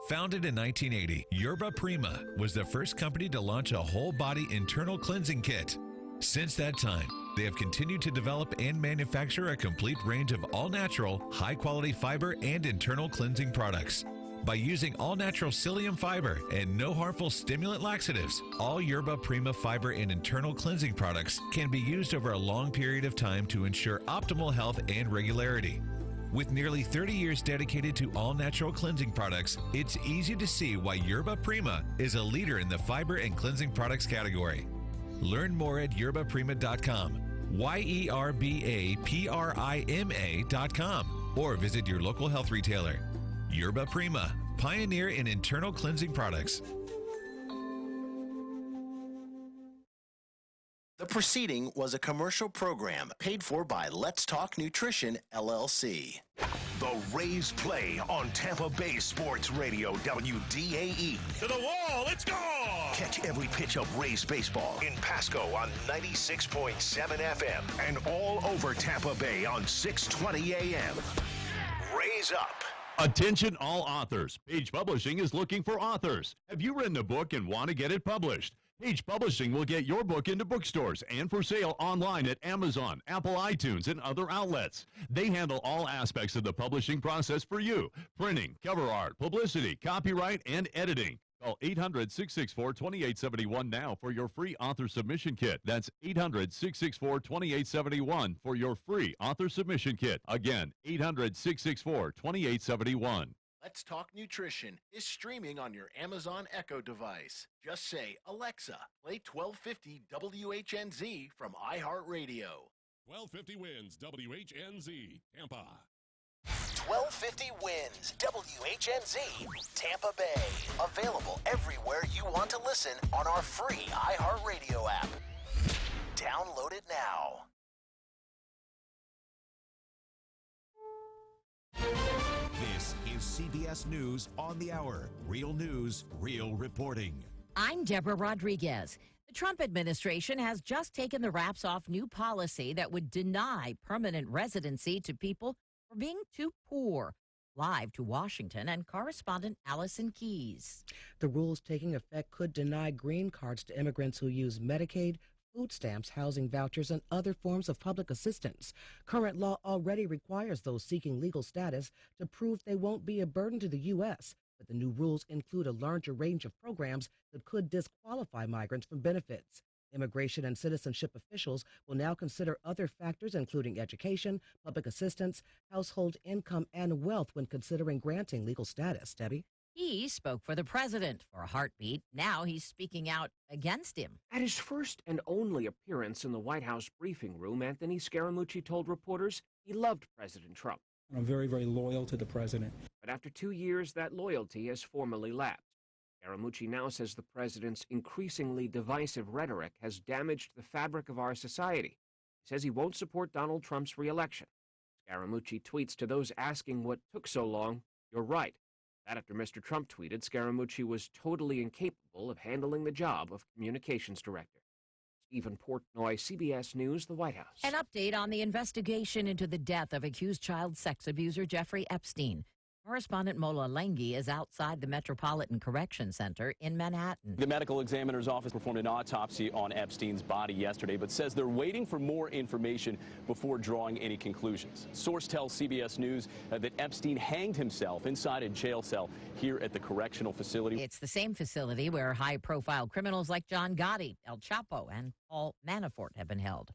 Founded in 1980, Yerba Prima was the first company to launch a whole-body internal cleansing kit. Since that time, they have continued to develop and manufacture a complete range of all-natural, high-quality fiber and internal cleansing products. By using all-natural psyllium fiber and no harmful stimulant laxatives, all Yerba Prima fiber and internal cleansing products can be used over a long period of time to ensure optimal health and regularity. With nearly 30 years dedicated to all-natural cleansing products, it's easy to see why Yerba Prima is a leader in the fiber and cleansing products category. Learn more at yerbaprima.com, YERBAPRIMA.com, or visit your local health retailer. Yerba Prima, pioneer in internal cleansing products. The preceding was a commercial program paid for by Let's Talk Nutrition, LLC. The Rays play on Tampa Bay Sports Radio, WDAE. To the wall, let's go! Catch every pitch of Rays baseball in Pasco on 96.7 FM and all over Tampa Bay on 620 AM. Rays up. Attention all authors. Page Publishing is looking for authors. Have you written a book and want to get it published? Page Publishing will get your book into bookstores and for sale online at Amazon, Apple iTunes, and other outlets. They handle all aspects of the publishing process for you. Printing, cover art, publicity, copyright, and editing. Call 800-664-2871 now for your free author submission kit. That's 800-664-2871 for your free author submission kit. Again, 800-664-2871. Let's Talk Nutrition is streaming on your Amazon Echo device. Just say, Alexa, play 1250 WHNZ from iHeartRadio. 1250 wins WHNZ, Tampa. 1250 wins WHNZ, Tampa Bay. Available everywhere you want to listen on our free iHeartRadio app. Download it now. This is CBS News on the Hour. Real news, real reporting. I'm Deborah Rodriguez. The Trump administration has just taken the wraps off new policy that would deny permanent residency to people for being too poor. Live to Washington and correspondent Allison Keys. The rules taking effect could deny green cards to immigrants who use Medicaid, food stamps, housing vouchers, and other forms of public assistance. Current law already requires those seeking legal status to prove they won't be a burden to the U.S., but the new rules include a larger range of programs that could disqualify migrants from benefits. Immigration and citizenship officials will now consider other factors, including education, public assistance, household income, and wealth when considering granting legal status. Debbie? He spoke for the president for a heartbeat. Now he's speaking out against him. At his first and only appearance in the White House briefing room, Anthony Scaramucci told reporters he loved President Trump. I'm very, very loyal to the president. But after 2 years, that loyalty has formally lapsed. Scaramucci now says the president's increasingly divisive rhetoric has damaged the fabric of our society. He says he won't support Donald Trump's re-election. Scaramucci tweets to those asking what took so long, "You're right." That after Mr. Trump tweeted Scaramucci was totally incapable of handling the job of communications director. Stephen Portnoy, CBS News, the White House. An update on the investigation into the death of accused child sex abuser Jeffrey Epstein. Correspondent Mola Lengi is outside the Metropolitan Correction Center in Manhattan. The medical examiner's office performed an autopsy on Epstein's body yesterday, but says they're waiting for more information before drawing any conclusions. Source tells CBS News that Epstein hanged himself inside a jail cell here at the correctional facility. It's the same facility where high-profile criminals like John Gotti, El Chapo, and Paul Manafort have been held.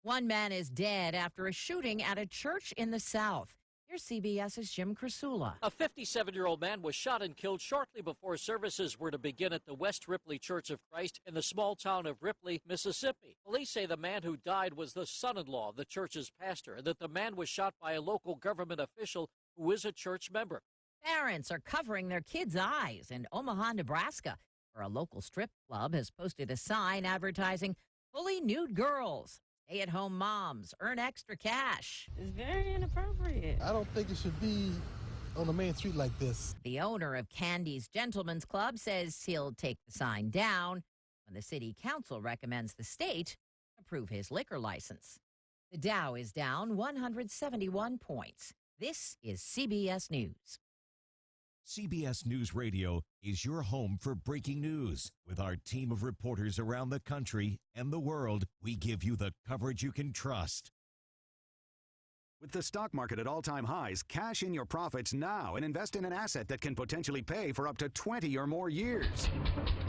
One man is dead after a shooting at a church in the South. Here's CBS's Jim Krasula. A 57-year-old man was shot and killed shortly before services were to begin at the West Ripley Church of Christ in the small town of Ripley, Mississippi. Police say the man who died was the son-in-law of the church's pastor, and that the man was shot by a local government official who is a church member. Parents are covering their kids' eyes in Omaha, Nebraska, where a local strip club has posted a sign advertising fully nude girls. Stay-at-home moms earn extra cash. It's very inappropriate. I don't think it should be on the main street like this. The owner of Candy's Gentlemen's Club says he'll take the sign down when the city council recommends the state approve his liquor license. The Dow is down 171 points. This is CBS News. CBS News Radio is your home for breaking news. With our team of reporters around the country and the world, we give you the coverage you can trust. With the stock market at all-time highs, cash in your profits now and invest in an asset that can potentially pay for up to 20 or more years.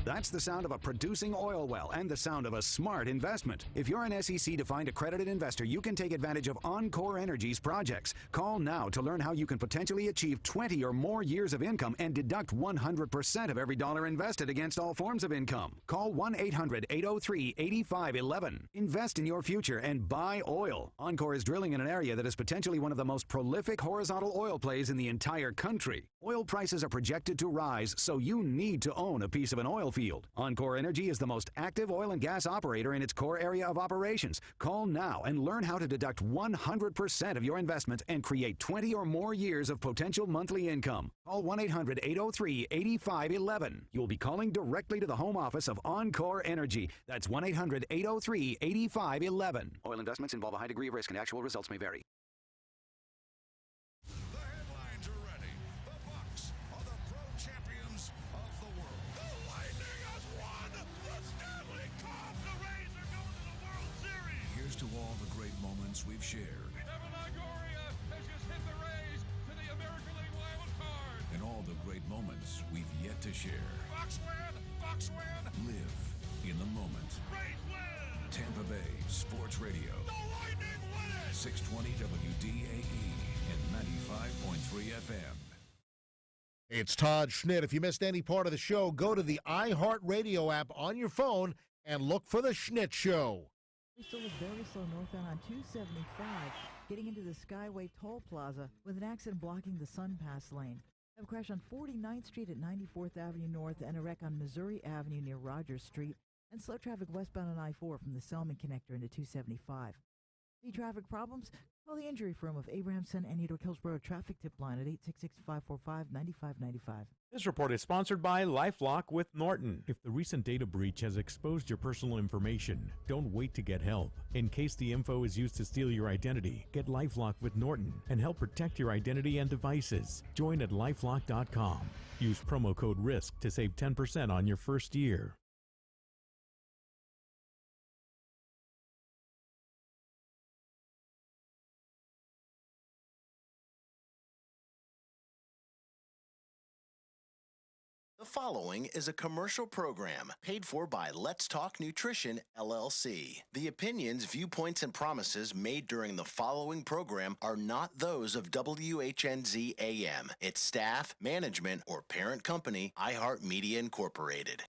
That's the sound of a producing oil well and the sound of a smart investment. If you're an SEC-defined accredited investor, you can take advantage of Encore Energy's projects. Call now to learn how you can potentially achieve 20 or more years of income and deduct 100% of every dollar invested against all forms of income. Call 1-800-803-8511. Invest in your future and buy oil. Encore is drilling in an area that is potentially one of the most prolific horizontal oil plays in the entire country. Oil prices are projected to rise, so you need to own a piece of an oil field. Encore Energy is the most active oil and gas operator in its core area of operations. Call now and learn how to deduct 100% of your investment and create 20 or more years of potential monthly income. Call 1-800-803-8511. You'll be calling directly to the home office of Encore Energy. That's 1-800-803-8511. Oil investments involve a high degree of risk and actual results may vary. To all the great moments we've shared. Evan Longoria has just hit the Rays to the American League wild card. And all the great moments we've yet to share. Bucks win! Bucks win! Live in the moment. Rays win! Tampa Bay Sports Radio. The Lightning win it! 620 WDAE and 95.3 FM. It's Todd Schnitt. If you missed any part of the show, go to the iHeartRadio app on your phone and look for The Schnitt Show. Still is very slow northbound on 275, getting into the Skyway Toll Plaza with an accident blocking the Sun Pass lane. Have a crash on 49th Street at 94th Avenue North and a wreck on Missouri Avenue near Rogers Street, and slow traffic westbound on I-4 from the Selman connector into 275. See traffic problems? Call the Injury Firm of Abrahamson and Needle Hillsborough Traffic Tip Line at 866-545-9595. This report is sponsored by LifeLock with Norton. If the recent data breach has exposed your personal information, don't wait to get help. In case the info is used to steal your identity, get LifeLock with Norton and help protect your identity and devices. Join at lifelock.com. Use promo code RISK to save 10% on your first year. The following is a commercial program paid for by Let's Talk Nutrition, LLC. The opinions, viewpoints, and promises made during the following program are not those of WHNZ AM, its staff, management, or parent company, iHeartMedia Incorporated.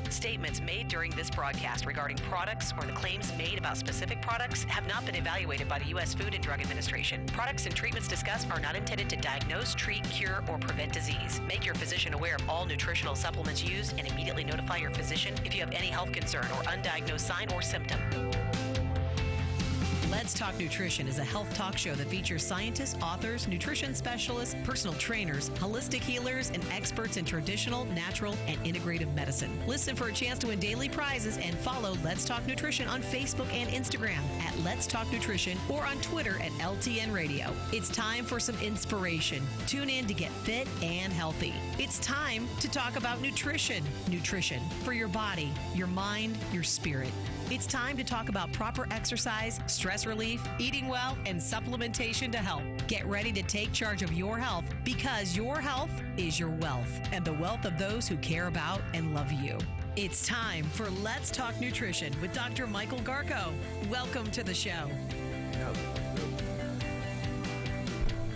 Statements made during this broadcast regarding products or the claims made about specific products have not been evaluated by the U.S. Food and Drug Administration. Products and treatments discussed are not intended to diagnose, treat, cure, or prevent disease. Make your physician aware of all nutritional supplements used and immediately notify your physician if you have any health concern or undiagnosed sign or symptom. Let's Talk Nutrition is a health talk show that features scientists, authors, nutrition specialists, personal trainers, holistic healers, and experts in traditional, natural, and integrative medicine. Listen for a chance to win daily prizes and follow Let's Talk Nutrition on Facebook and Instagram at Let's Talk Nutrition or on Twitter at LTN Radio. It's time for some inspiration. Tune in to get fit and healthy. It's time to talk about nutrition. Nutrition for your body, your mind, your spirit. It's time to talk about proper exercise, stress relief, eating well, and supplementation to help. Get ready to take charge of your health because your health is your wealth and the wealth of those who care about and love you. It's time for Let's Talk Nutrition with Dr. Michael Garko. Welcome to the show.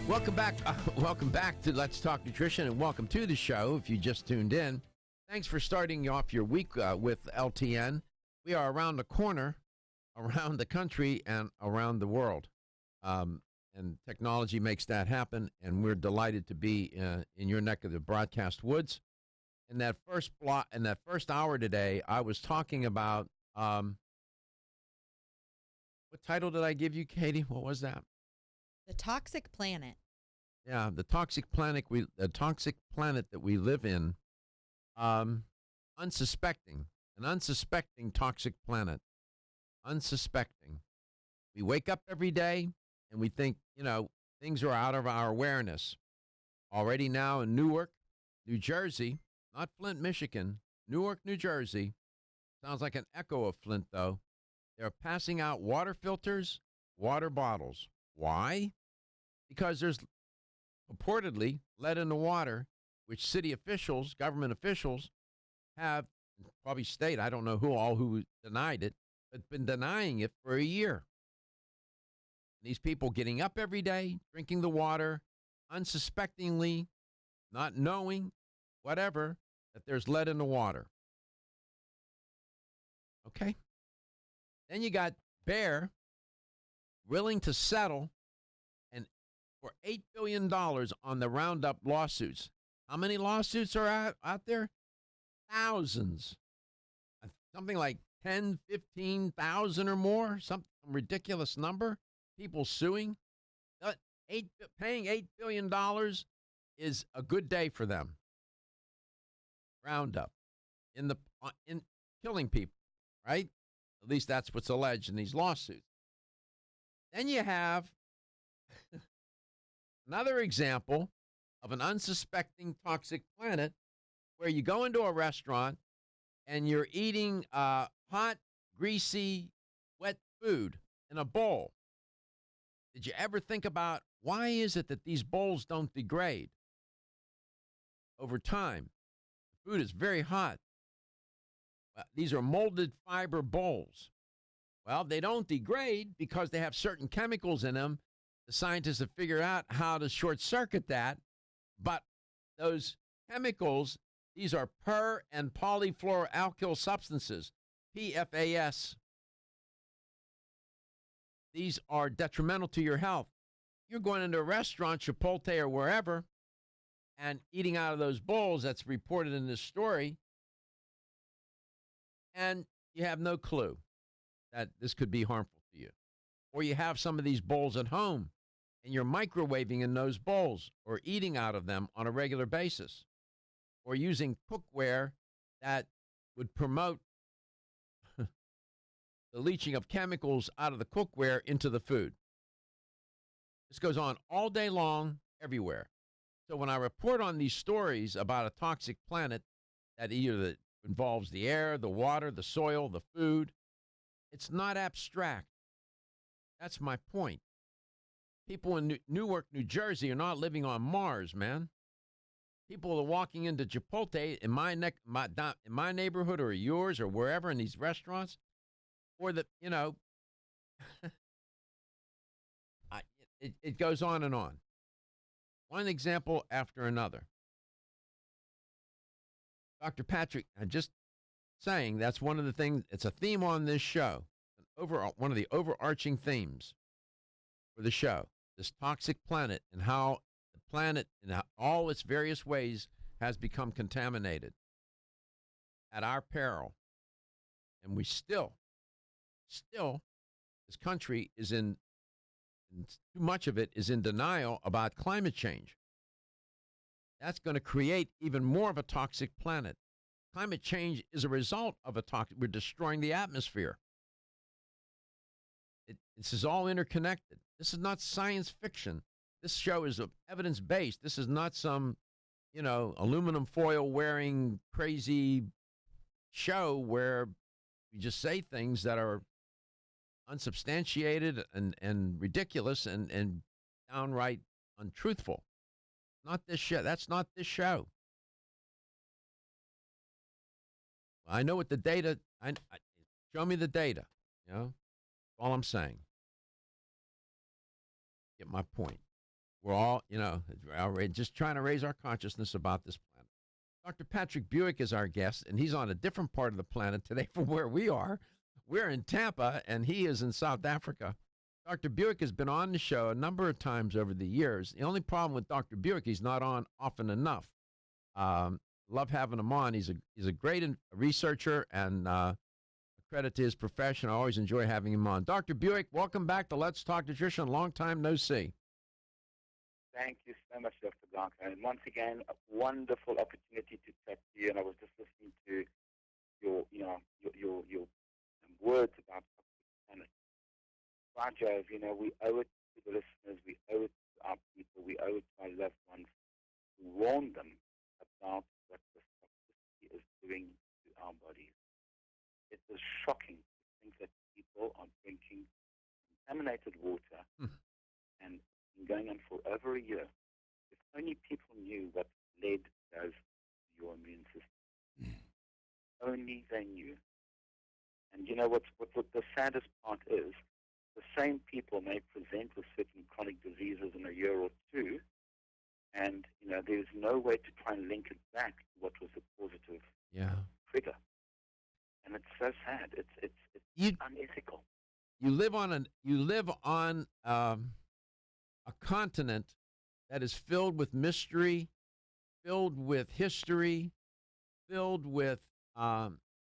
Welcome back. Welcome back to Let's Talk Nutrition, and welcome to the show if you just tuned in. Thanks for starting off your week with LTN. We are around the corner, around the country, and around the world. And technology makes that happen, and we're delighted to be in your neck of the broadcast woods. In that first hour today, I was talking about what title did I give you, Katie? What was that? The Toxic Planet. Yeah, the toxic planet that we live in, unsuspecting. An unsuspecting toxic planet. Unsuspecting. We wake up every day and we think, things are out of our awareness. Already now in Newark, New Jersey, not Flint, Michigan, Newark, New Jersey. Sounds like an echo of Flint, though. They're passing out water filters, water bottles. Why? Because there's purportedly lead in the water, which city officials, government officials, have, probably state, I don't know who denied it, but been denying it for a year. These people getting up every day, drinking the water, unsuspectingly, not knowing, whatever, that there's lead in the water. Okay? Then you got Bayer willing to settle for $8 billion on the Roundup lawsuits. How many lawsuits are out there? Thousands. Something like 10, 15,000 or more, some ridiculous number. People suing. Paying $8 billion is a good day for them. Roundup in killing people, right? At least that's what's alleged in these lawsuits. Then you have another example of an unsuspecting toxic planet where you go into a restaurant and you're eating hot, greasy, wet food in a bowl. Did you ever think about why is it that these bowls don't degrade over time? The food is very hot. These are molded fiber bowls. Well, they don't degrade because they have certain chemicals in them. The scientists have figured out how to short circuit that, but those chemicals, these are per- and polyfluoroalkyl substances, PFAS. These are detrimental to your health. You're going into a restaurant, Chipotle or wherever, and eating out of those bowls that's reported in this story, and you have no clue that this could be harmful to you. Or you have some of these bowls at home, and you're microwaving in those bowls or eating out of them on a regular basis, or using cookware that would promote the leaching of chemicals out of the cookware into the food. This goes on all day long, everywhere. So when I report on these stories about a toxic planet that either involves the air, the water, the soil, the food, it's not abstract. That's my point. People in Newark, New Jersey are not living on Mars, man. People are walking into Chipotle in my neighborhood or yours or wherever in these restaurants, or it goes on and on. One example after another. Dr. Patrick, I'm just saying that's one of the things, it's a theme on this show. One of the overarching themes for the show, this toxic planet and how the planet in all its various ways has become contaminated at our peril. And we still, this country is too much of it is in denial about climate change. That's going to create even more of a toxic planet. Climate change is a result of we're destroying the atmosphere. This is all interconnected. This is not science fiction. This show is evidence-based. This is not some, aluminum foil wearing crazy show where we just say things that are unsubstantiated and ridiculous and downright untruthful. Not this show. That's not this show. I know what the data. Show me the data. That's all I'm saying. Get my point. We're all, just trying to raise our consciousness about this planet. Dr. Patrick Buick is our guest, and he's on a different part of the planet today from where we are. We're in Tampa, and he is in South Africa. Dr. Buick has been on the show a number of times over the years. The only problem with Dr. Buick, he's not on often enough. Love having him on. He's a great researcher and credit to his profession. I always enjoy having him on. Dr. Buick, welcome back to Let's Talk Nutrition. Long time no see. Thank you so much, Dr. Blanca. And once again, a wonderful opportunity to chat to you. And I was just listening to your words about planet. Rajov, we owe it to the listeners, we owe it to our people, we owe it to our loved ones to warn them about what this toxicity is doing to our bodies. It is shocking to think that people are drinking contaminated water and been going on for over a year. If only people knew what lead does to your immune system. Only they knew. And what the saddest part is, the same people may present with certain chronic diseases in a year or two, and there's no way to try and link it back to what was the causative trigger. And it's so sad. It's unethical. You live on a continent that is filled with mystery, filled with history, filled with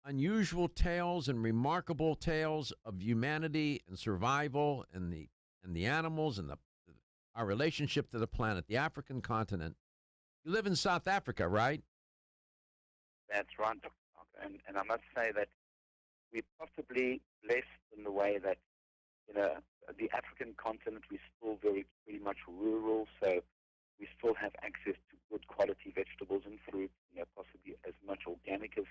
unusual tales and remarkable tales of humanity and survival and the animals and our relationship to the planet, the African continent. You live in South Africa, right? That's right, Dr. Parker. And I must say that we're possibly blessed in the way that, the African continent, we're still pretty much rural, so we still have access to good quality vegetables and fruits, possibly as much organic as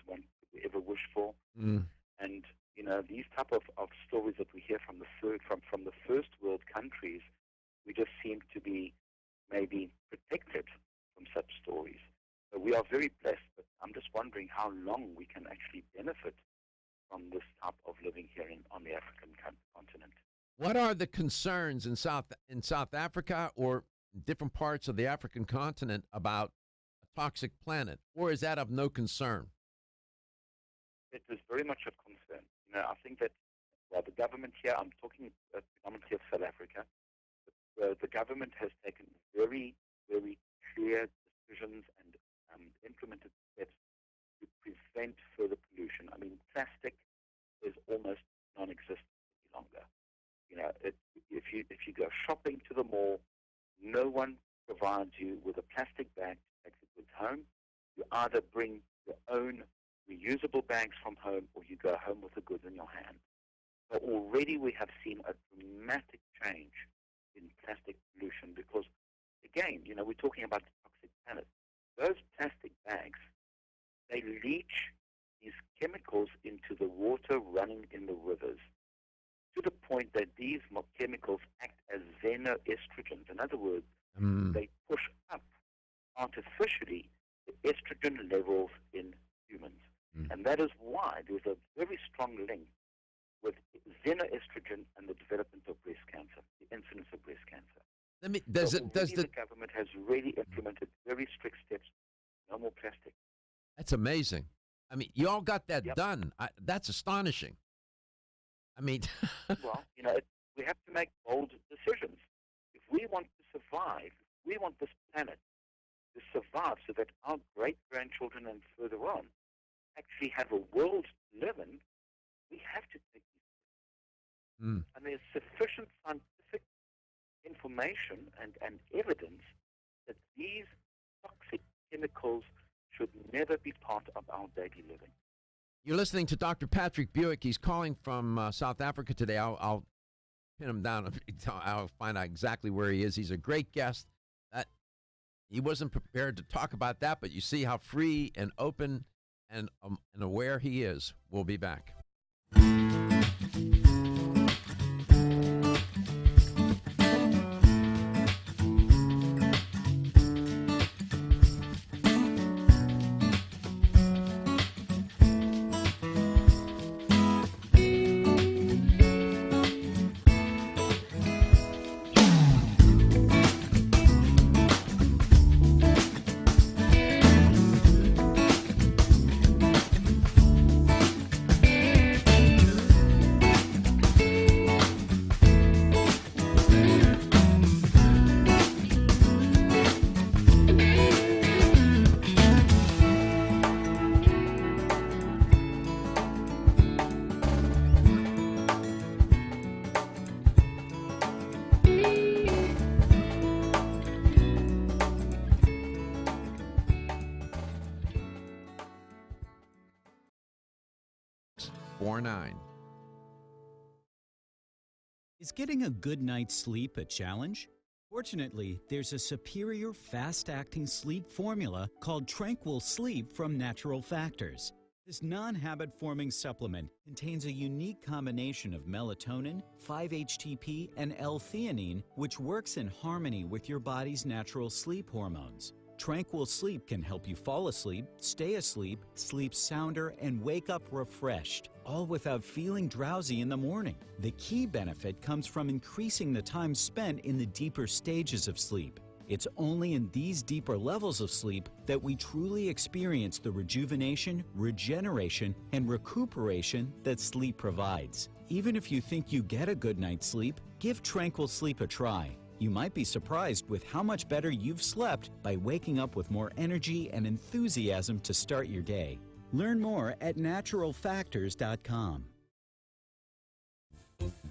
one could ever wish for. And, these type of stories that we hear from the first world countries, we just seem to be maybe protected from such stories. So we are very blessed, but I'm just wondering how long we can actually benefit from this type of living here on the African continent. What are the concerns in South Africa or different parts of the African continent about a toxic planet, or is that of no concern? It is very much of concern. I think that, the government here, I'm talking predominantly of South Africa, the government has taken very, very clear clear decisions and implemented steps to prevent further pollution. I mean, plastic is almost non-existent any longer. You know, if you go shopping to the mall, no one provides you with a plastic bag to take the goods home. You either bring your own reusable bags from home, or you go home with the goods in your hand. So already we have seen a dramatic change in plastic pollution because, again, you know, we're talking about the toxic planet. Those plastic bags, they leach these chemicals into the water running in the rivers to the point that these chemicals act as xenoestrogens. In other words, they push up artificially the estrogen levels in humans. And that is why there's a very strong link with xenoestrogen and the development of breast cancer, the incidence of breast cancer. The government has really implemented very strict steps. No more plastic. That's amazing. I mean, you all got that done. That's astonishing. I mean, well, you know, we have to make bold decisions. If we want to survive, if we want this planet to survive so that our great-grandchildren and further on actually have a world to live in, we have to take these steps. And there's sufficient scientific information and evidence that these toxic chemicals should never be part of our daily living. You're listening to Dr. Patrick Buick. He's calling from South Africa today. I'll pin him down. I'll find out exactly where he is. He's a great guest. He wasn't prepared to talk about that, but you see how free and open and aware he is. We'll be back. Is getting a good night's sleep a challenge? Fortunately, there's a superior fast-acting sleep formula called Tranquil Sleep from Natural Factors. This non-habit-forming supplement contains a unique combination of melatonin, 5-HTP, and L-theanine, which works in harmony with your body's natural sleep hormones. Tranquil Sleep can help you fall asleep, stay asleep, sleep sounder, and wake up refreshed, all without feeling drowsy in the morning. The key benefit comes from increasing the time spent in the deeper stages of sleep. It's only in these deeper levels of sleep that we truly experience the rejuvenation, regeneration, and recuperation that sleep provides. Even if you think you get a good night's sleep, give Tranquil Sleep a try. You might be surprised with how much better you've slept by waking up with more energy and enthusiasm to start your day. Learn more at naturalfactors.com.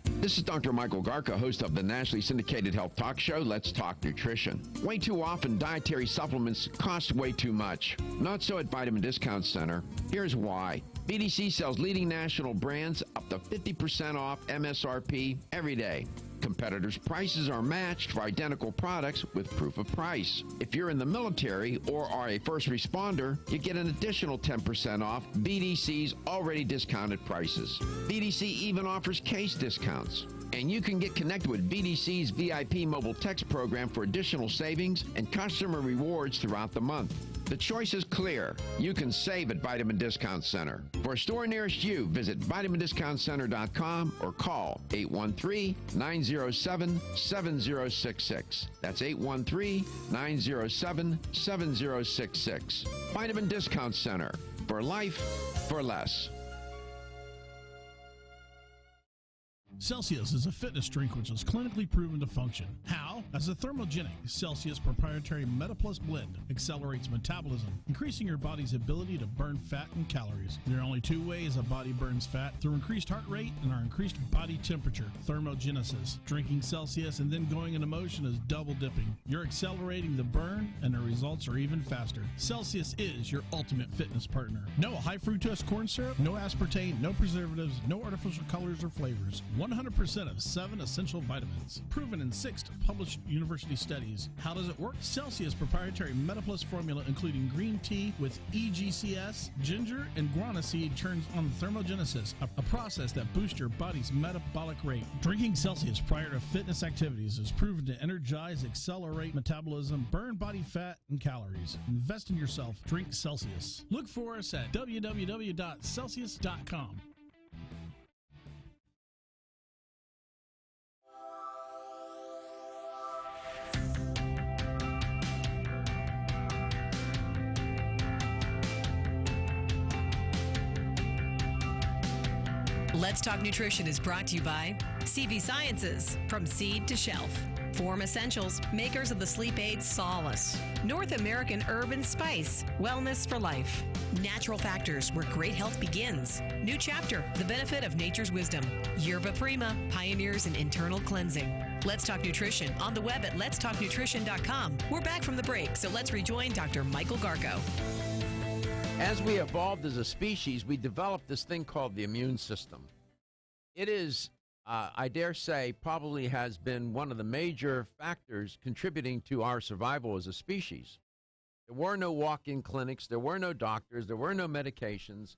This is Dr. Michael Garka, host of the nationally syndicated health talk show, Let's Talk Nutrition. Way too often, dietary supplements cost way too much. Not so at Vitamin Discount Center. Here's why. BDC sells leading national brands up to 50% off MSRP every day. Competitors' prices are matched for identical products with proof of price. If you're in the military or are a first responder, you get an additional 10% off BDC's already discounted prices. BDC even offers case discounts. And you can get connected with BDC's VIP mobile text program for additional savings and customer rewards throughout the month. The choice is clear. You can save at Vitamin Discount Center. For a store nearest you, visit vitamindiscountcenter.com or call 813-907-7066. That's 813-907-7066. Vitamin Discount Center. For life, for less. Celsius is a fitness drink which is clinically proven to function. How? As a thermogenic, Celsius proprietary MetaPlus blend accelerates metabolism, increasing your body's ability to burn fat and calories. There are only two ways a body burns fat: through increased heart rate and our increased body temperature, thermogenesis. Drinking Celsius and then going into motion is double dipping. You're accelerating the burn, and the results are even faster. Celsius is your ultimate fitness partner. No high fructose corn syrup, no aspartame, no preservatives, no artificial colors or flavors. 100% of 7 essential vitamins. Proven in 6 published university studies. How does it work? Celsius proprietary MetaPlus formula, including green tea with EGCS, ginger, and guarana seed, turns on thermogenesis, a process that boosts your body's metabolic rate. Drinking Celsius prior to fitness activities is proven to energize, accelerate metabolism, burn body fat and calories. Invest in yourself. Drink Celsius. Look for us at www.celsius.com. Let's Talk Nutrition is brought to you by CV Sciences, from seed to shelf. Form Essentials, makers of the sleep aid Solace. North American Herb and Spice, wellness for life. Natural Factors, where great health begins. New chapter, the benefit of nature's wisdom. Yerba Prima, pioneers in internal cleansing. Let's Talk Nutrition on the web at letstalknutrition.com. We're back from the break, so let's rejoin Dr. Michael Garko. As we evolved as a species, we developed this thing called the immune system. It is, I dare say, probably has been one of the major factors contributing to our survival as a species. There were no walk-in clinics. There were no doctors. There were no medications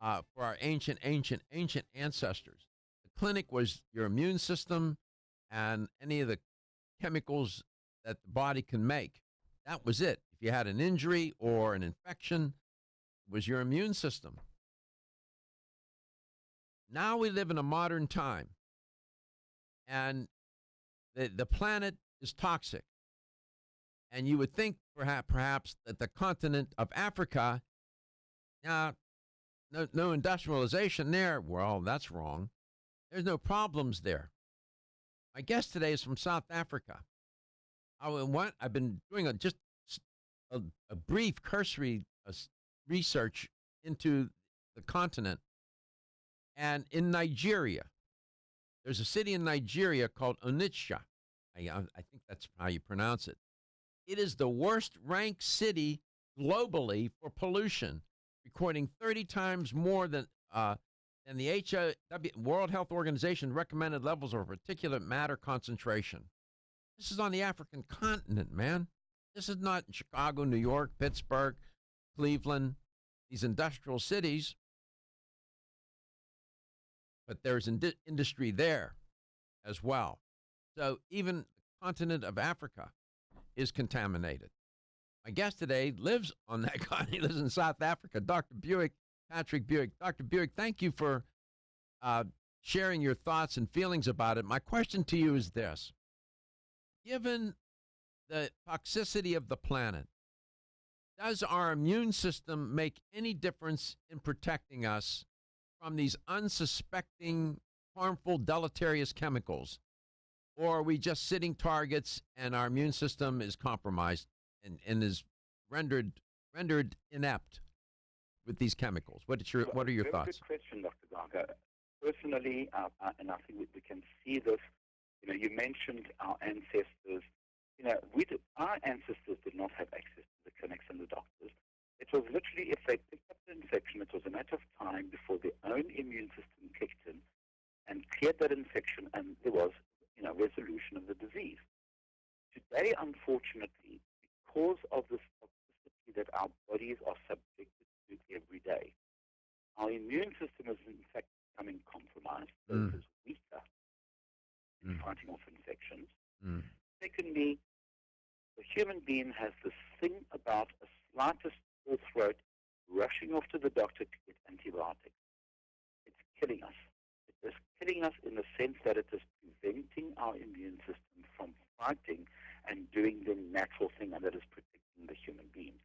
for our ancient ancestors. The clinic was your immune system and any of the chemicals that the body can make. That was it. If you had an injury or an infection, it was your immune system. Now we live in a modern time, and the planet is toxic. And you would think perhaps that the continent of Africa, no industrialization there. Well, that's wrong. There's no problems there. My guest today is from South Africa. I've been doing a brief cursory research into the continent. And in Nigeria, there's a city in Nigeria called Onitsha. I think that's how you pronounce it. It is the worst ranked city globally for pollution, recording 30 times more than the World Health Organization recommended levels of particulate matter concentration. This is on the African continent, man. This is not in Chicago, New York, Pittsburgh, Cleveland, these industrial cities. But there's industry there as well. So even the continent of Africa is contaminated. My guest today lives on that continent. He lives in South Africa, Dr. Patrick Buick. Dr. Buick, thank you for sharing your thoughts and feelings about it. My question to you is this. Given the toxicity of the planet, does our immune system make any difference in protecting us from these unsuspecting, harmful, deleterious chemicals? Or are we just sitting targets and our immune system is compromised and is rendered inept with these chemicals? What are your thoughts? Good question, Dr. Garga. Personally, and I think we can see this, you mentioned our ancestors. Our ancestors did not have access to the clinics and the doctors. It was literally, if they picked up the infection, it was a matter of time before their own immune system kicked in and cleared that infection, and there was, resolution of the disease. Today, unfortunately, because of the toxicity that our bodies are subjected to every day, our immune system is in fact becoming compromised. So it is weaker in fighting off infections. Secondly, the human being has this thing about a slightest sore throat, rushing off to the doctor to get antibiotics. It's killing us. It is killing us in the sense that it is preventing our immune system from fighting and doing the natural thing, and that is protecting the human being.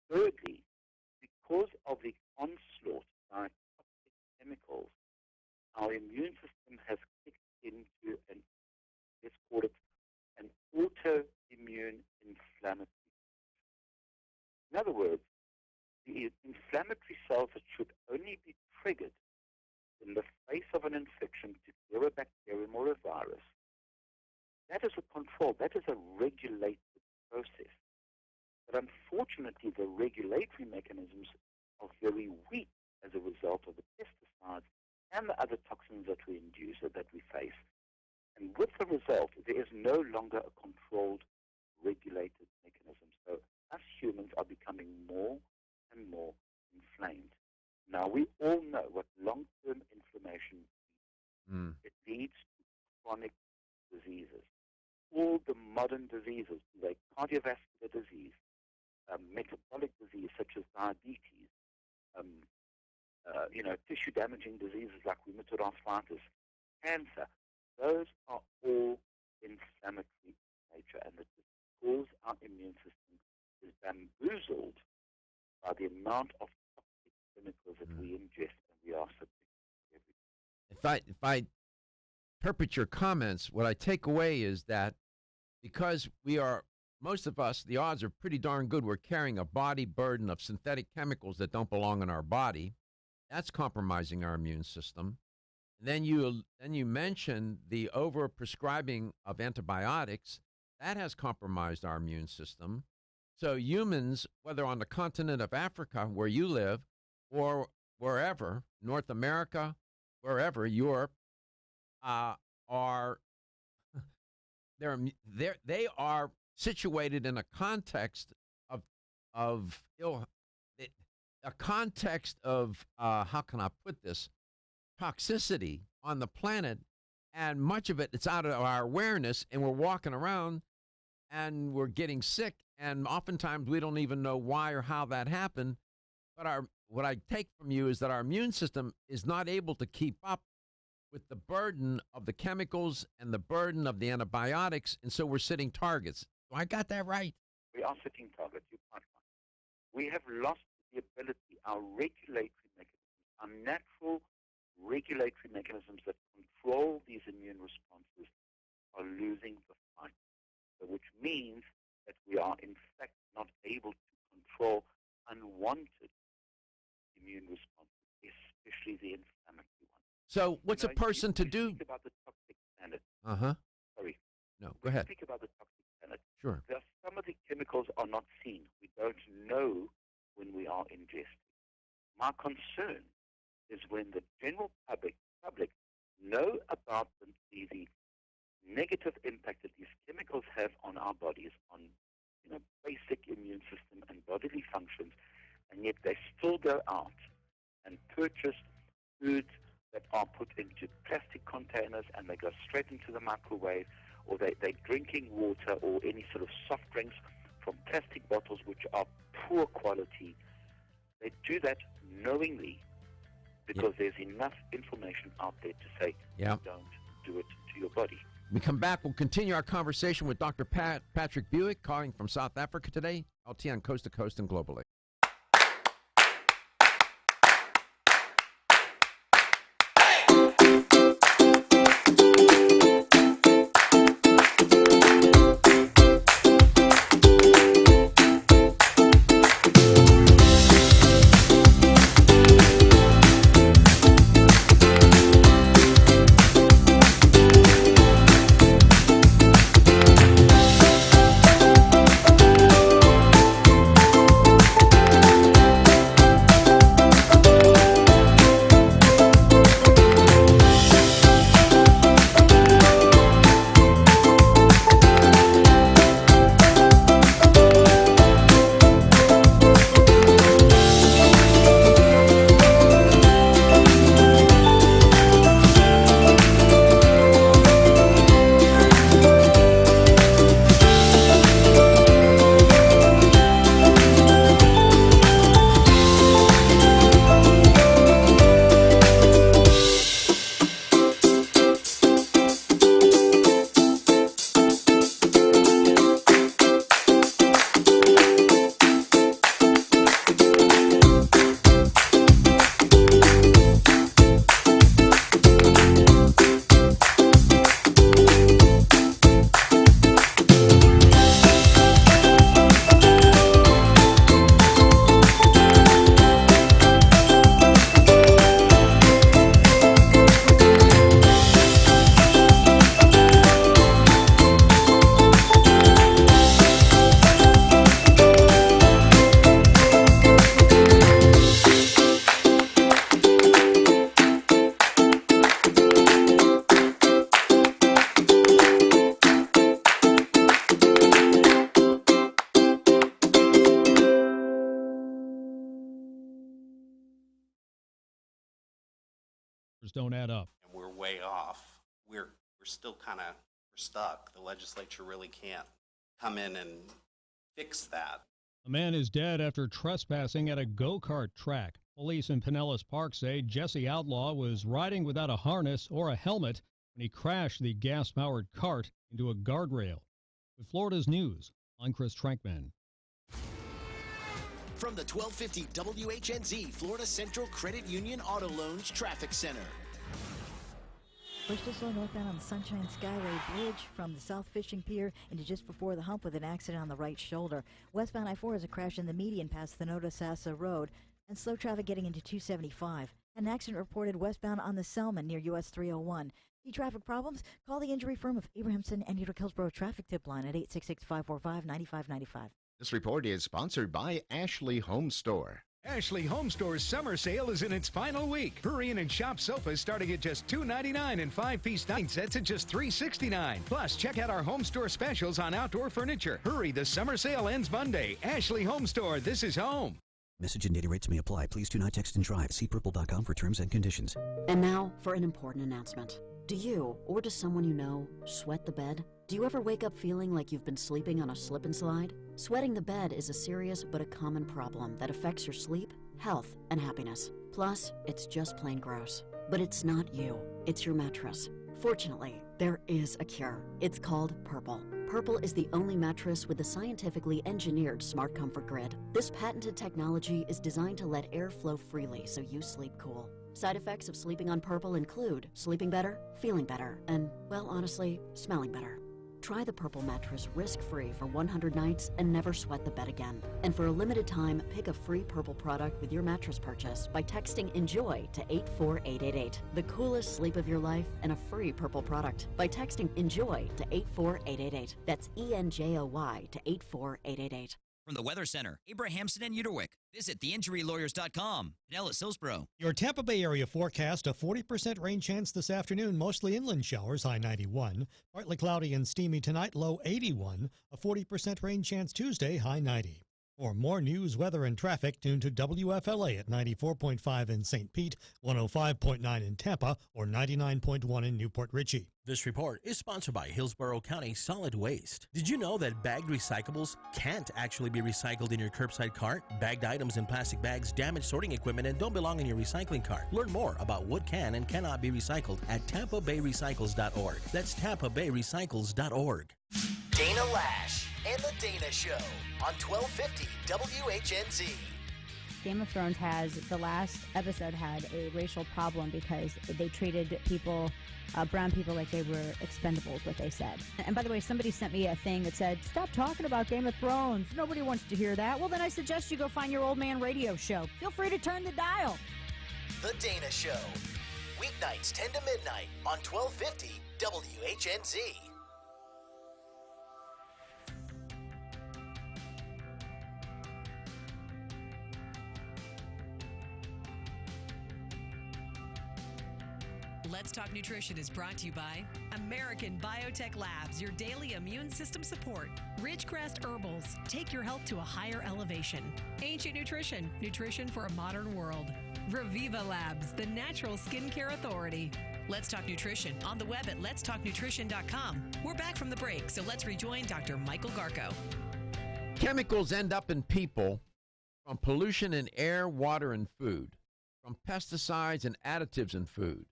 Thirdly, because of the onslaught by toxic chemicals, our immune system system has kicked into let's call it an autoimmune inflammatory. In other words, the inflammatory cells that should only be triggered in the face of an infection to cure a bacterium or a virus, that is a control, that is a regulated process. But unfortunately, the regulatory mechanisms are very weak as a result of the pesticides and the other toxins that we induce or that we face. And with the result, there is no longer a controlled, regulated mechanism. So us humans are becoming more and more inflamed. Now, we all know what long-term inflammation means. It leads to chronic diseases. All the modern diseases, like cardiovascular disease, metabolic disease such as diabetes, tissue-damaging diseases like rheumatoid arthritis, cancer, those are all inflammatory in nature, and it's because our immune system is bamboozled by the amount of toxic chemicals that we ingest and we are subject to every day. If I interpret your comments, what I take away is that because most of us, the odds are pretty darn good we're carrying a body burden of synthetic chemicals that don't belong in our body. That's compromising our immune system. And then you mentioned the over-prescribing of antibiotics. That has compromised our immune system. So humans, whether on the continent of Africa, where you live, or wherever, North America, wherever, Europe, they are situated in a context of how can I put this, toxicity on the planet, and much of it's out of our awareness, and we're walking around and we're getting sick, and oftentimes we don't even know why or how that happened. But what I take from you is that our immune system is not able to keep up with the burden of the chemicals and the burden of the antibiotics, and so we're sitting targets. So I got that right? We are sitting targets. You're quite right. We have lost the ability, our regulatory mechanisms, our natural regulatory mechanisms that control these immune responses are losing the fight. So which means that we are, in fact, not able to control unwanted immune responses, especially the inflammatory ones. So what's a person to do? Speak about the toxic planet. Sorry. No, go ahead. Speak about the toxic planet. Sure. Some of the chemicals are not seen. We don't know when we are ingesting. My concern is when the general public know about the negative impact that these chemicals have on our bodies, on basic immune system and bodily functions, and yet they still go out and purchase foods that are put into plastic containers and they go straight into the microwave, or they're drinking water or any sort of soft drinks from plastic bottles which are poor quality. They do that knowingly because there's enough information out there to say, don't do it to your body. When we come back, we'll continue our conversation with Dr. Patrick Buick, calling from South Africa today, LTN Coast to Coast and globally. numbers don't add up. And we're way off. We're still kind of stuck. The legislature really can't come in and fix that. A man is dead after trespassing at a go-kart track. Police in Pinellas Park say Jesse Outlaw was riding without a harness or a helmet when he crashed the gas-powered cart into a guardrail. With Florida's News, I'm Chris Trankman. From the 1250 WHNZ Florida Central Credit Union Auto Loans Traffic Center. Push to slow northbound on the Sunshine Skyway Bridge from the South Fishing Pier into just before the hump with an accident on the right shoulder. Westbound I-4 has a crash in the median past the Noda-Sassa Road, and slow traffic getting into 275. An accident reported westbound on the Selman near US 301. See traffic problems? Call the injury firm of Abrahamson and Utica Hillsborough Traffic Tip Line at 866-545-9595. This report is sponsored by Ashley Home Store. Ashley Home Store's summer sale is in its final week. Hurry in and shop sofas starting at just $2.99 and 5-piece dining sets at just $3.69. Plus, check out our home store specials on outdoor furniture. Hurry, the summer sale ends Monday. Ashley Home Store, this is home. Message and data rates may apply. Please do not text and drive. See purple.com for terms and conditions. And now for an important announcement. Do you, or does someone you know, sweat the bed? Do you ever wake up feeling like you've been sleeping on a slip and slide? Sweating the bed is a serious but a common problem that affects your sleep, health, and happiness. Plus, it's just plain gross. But it's not you. It's your mattress. Fortunately, there is a cure. It's called Purple. Purple is the only mattress with a scientifically engineered smart comfort grid. This patented technology is designed to let air flow freely so you sleep cool. Side effects of sleeping on Purple include sleeping better, feeling better, and, well, honestly, smelling better. Try the Purple mattress risk-free for 100 nights and never sweat the bed again. And for a limited time, pick a free Purple product with your mattress purchase by texting ENJOY to 84888. The coolest sleep of your life and a free Purple product by texting ENJOY to 84888. That's ENJOY to 84888. From the Weather Center, Abrahamson and Uterwick. Visit theinjurylawyers.com. Pinellas Hillsborough. Your Tampa Bay area forecast, a 40% rain chance this afternoon, mostly inland showers, high 91. Partly cloudy and steamy tonight, low 81. A 40% rain chance Tuesday, high 90. For more news, weather, and traffic, tune to WFLA at 94.5 in St. Pete, 105.9 in Tampa, or 99.1 in Newport Richey. This report is sponsored by Hillsborough County Solid Waste. Did you know that bagged recyclables can't actually be recycled in your curbside cart? Bagged items and plastic bags damage sorting equipment and don't belong in your recycling cart. Learn more about what can and cannot be recycled at TampaBayRecycles.org. That's TampaBayRecycles.org. Dana Lash and the Dana Show on 1250 WHNZ. Game of Thrones has, the last episode had a racial problem because they treated people, brown people, like they were expendables, what they said. And by the way, somebody sent me a thing that said, stop talking about Game of Thrones. Nobody wants to hear that. Well, then I suggest you go find your old man radio show. Feel free to turn the dial. The Dana Show. Weeknights 10 to midnight on 1250 WHNZ. Let's Talk Nutrition is brought to you by American Biotech Labs, your daily immune system support. Ridgecrest Herbals, take your health to a higher elevation. Ancient Nutrition, nutrition for a modern world. Reviva Labs, the natural skincare authority. Let's Talk Nutrition on the web at letstalknutrition.com. We're back from the break, so let's rejoin Dr. Michael Garko. Chemicals end up in people from pollution in air, water, and food, from pesticides and additives in food,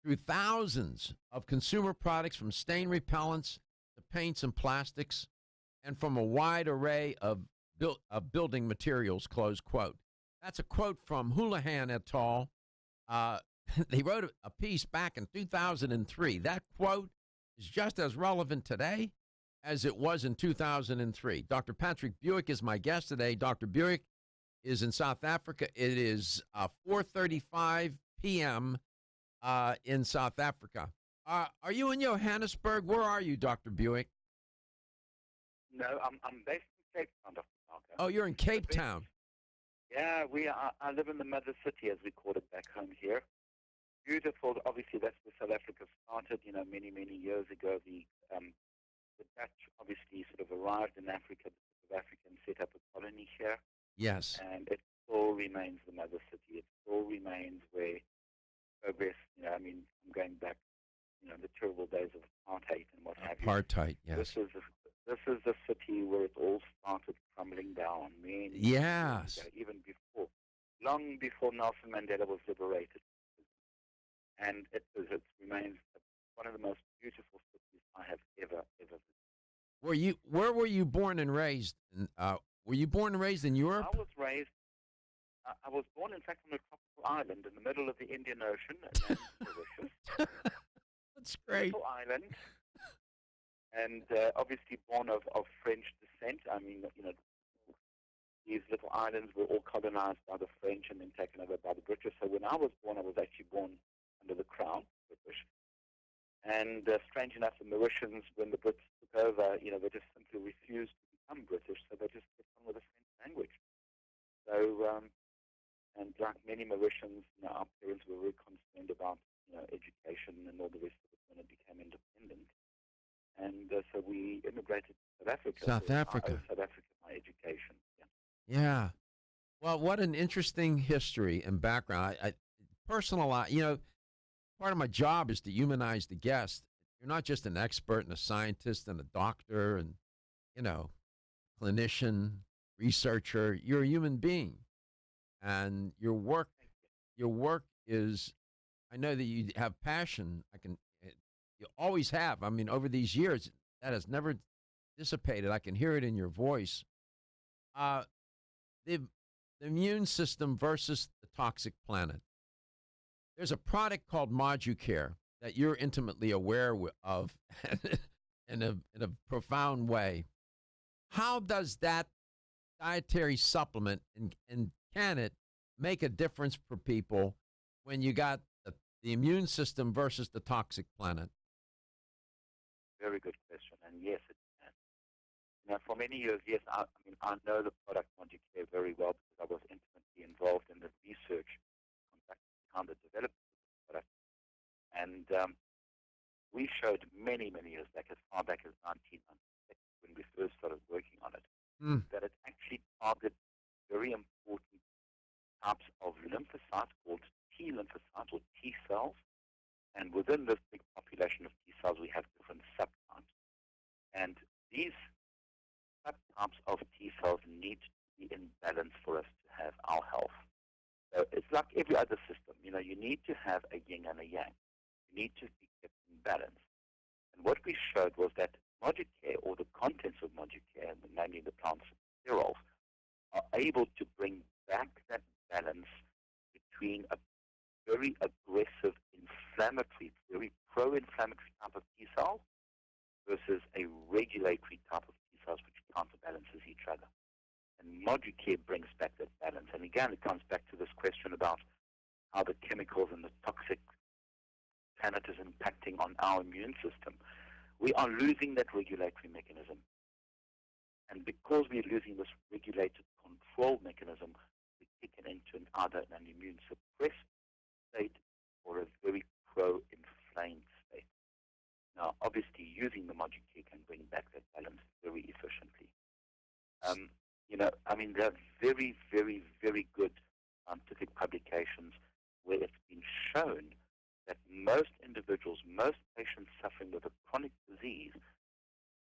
through thousands of consumer products, from stain repellents to paints and plastics, and from a wide array of building materials, close quote. That's a quote from Houlihan et al. They wrote a piece back in 2003. That quote is just as relevant today as it was in 2003. Dr. Patrick Buick is my guest today. Dr. Buick is in South Africa. It is 4:35 p.m. In South Africa. Are you in Johannesburg? Where are you, Dr. Buick? No, I'm based in Cape Town, Dr. Parker. Oh, you're in Cape Town. Yeah, I live in the mother city, as we call it back home here. Beautiful. Obviously, that's where South Africa started, many, many years ago. The Dutch obviously sort of arrived in Africa. The South Africans set up a colony here. Yes. And it still remains the mother city. It still remains where progress. I mean, I'm going back, the terrible days of apartheid and what have you. Apartheid, yes. This is the city where it all started crumbling down. Many Yes. years ago, even before, long before Nelson Mandela was liberated, and it remains one of the most beautiful cities I have ever visited. Where were you born and raised? Were you born and raised in Europe? I was born, in fact, on a tropical island in the middle of the Indian Ocean, named Mauritius. That's great. Little island, and obviously born of French descent. I mean, these little islands were all colonized by the French and then taken over by the British. So when I was born, I was actually born under the crown, British. And strange enough, the Mauritians, when the Brits took over, they just simply refused to become British, so they just kept on with the French language. So, and like many Mauritians, our parents were very concerned about, education and all the rest of it when it became independent. And so we immigrated to South Africa. South Africa. I owe South Africa my education. Yeah. Well, what an interesting history and background. I personalize, part of my job is to humanize the guest. You're not just an expert and a scientist and a doctor and, clinician, researcher. You're a human being. And your work is, I know that you have passion. You always have. I mean, over these years, that has never dissipated. I can hear it in your voice. The immune system versus the toxic planet. There's a product called Moducare that you're intimately aware of in a profound way. How does that dietary supplement and can it make a difference for people when you got the immune system versus the toxic planet? Very good question, and yes, it can. For many years, yes, I know the product Moducare very well because I was intimately involved in the research behind the development of the product. And we showed many, many years back, as far back as 1996, when we first started working on it, that it actually targets very important types of lymphocytes called T lymphocytes or T cells. And within this big population of T cells, we have different subtypes. And these subtypes of T cells need to be in balance for us to have our health. So it's like every other system. You need to have a yin and a yang. You need to be kept in balance. And what we showed was that Moducare, or the contents of Moducare, namely the plant sterols, are able to bring back that balance between a very aggressive, inflammatory, very pro-inflammatory type of T cells versus a regulatory type of T cells which counterbalances each other. And Moducare brings back that balance. And again, it comes back to this question about how the chemicals and the toxic planet is impacting on our immune system. We are losing that regulatory mechanism. And because we're losing this regulated control mechanism, we're taken into either an immune suppressed state or a very pro-inflamed state. Now, obviously, using the Moducare can bring back that balance very efficiently. There are very, very, very good scientific publications where it's been shown that most individuals, most patients suffering with a chronic disease,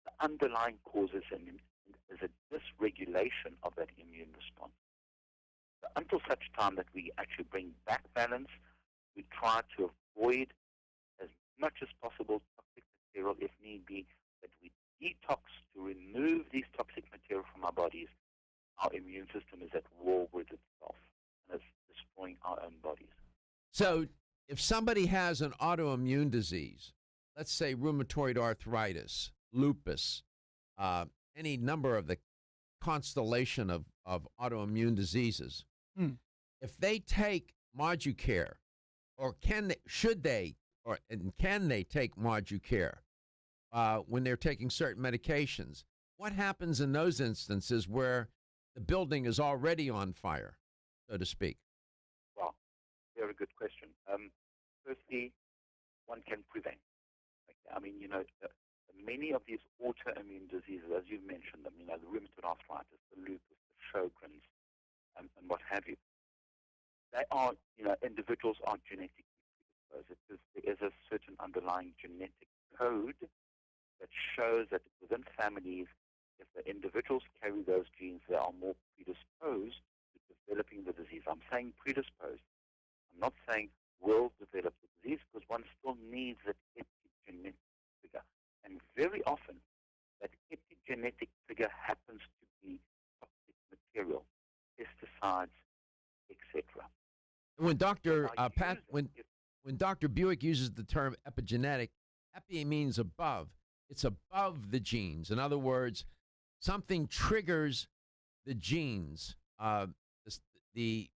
the underlying causes is a dysregulation of that immune response. So until such time that we actually bring back balance, we try to avoid as much as possible toxic material if need be, that we detox to remove these toxic material from our bodies. Our immune system is at war with itself and is destroying our own bodies. So if somebody has an autoimmune disease, let's say rheumatoid arthritis, lupus, any number of the constellation of autoimmune diseases, if they take Moducare, or can they take Moducare when they're taking certain medications? What happens in those instances where the building is already on fire, so to speak? Well, very good question. Firstly, one can prevent. Many of these autoimmune diseases, as you've mentioned them, the rheumatoid arthritis, the lupus, the Sjogren's, and what have you, they are, individuals are genetically predisposed. There is a certain underlying genetic code that shows that within families, if the individuals carry those genes, they are more predisposed to developing the disease. I'm saying predisposed. I'm not saying will develop the disease, because one still needs that epigenetic trigger. And very often, that epigenetic trigger happens to be toxic material, pesticides, etc. When Dr. When Dr. Buick uses the term epigenetic, epi means above. It's above the genes. In other words, something triggers the genes, the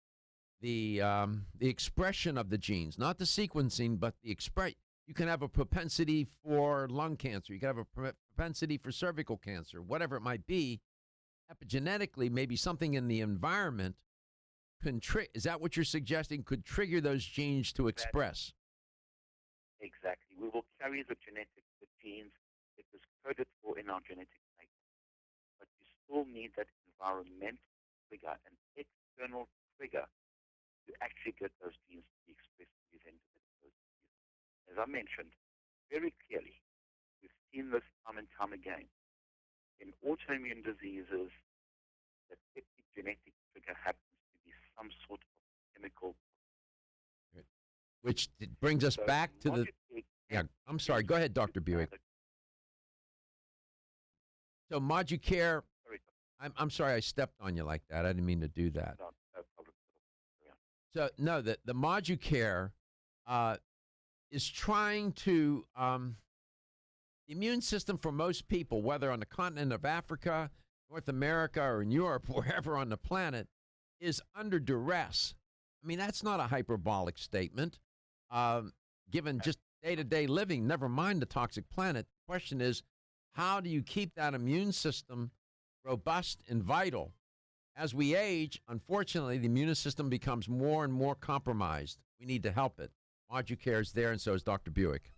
expression of the genes, not the sequencing, but the expression. You can have a propensity for lung cancer. You can have a propensity for cervical cancer, whatever it might be. Epigenetically, maybe something in the environment can is that what you're suggesting? Could trigger those genes to express? Exactly. We will carry the genes. It is coded for in our genetic makeup. But you still need that environmental trigger, an external trigger, to actually get those genes to be expressed to these individuals. As I mentioned very clearly, we've seen this time and time again. In autoimmune diseases, the epigenetic trigger happens to be some sort of chemical. Which brings us back to the... Yeah, I'm sorry. Go ahead, Dr. Buick. So Moducare, I'm sorry I stepped on you like that. I didn't mean to do that. No problem. So, no, the Moducare is trying to, the immune system for most people, whether on the continent of Africa, North America, or in Europe, wherever on the planet, is under duress. I mean, that's not a hyperbolic statement. Given just day-to-day living, never mind the toxic planet, the question is, how do you keep that immune system robust and vital? As we age, unfortunately, the immune system becomes more and more compromised. We need to help it. Moducare is there, and so is Dr. Buick.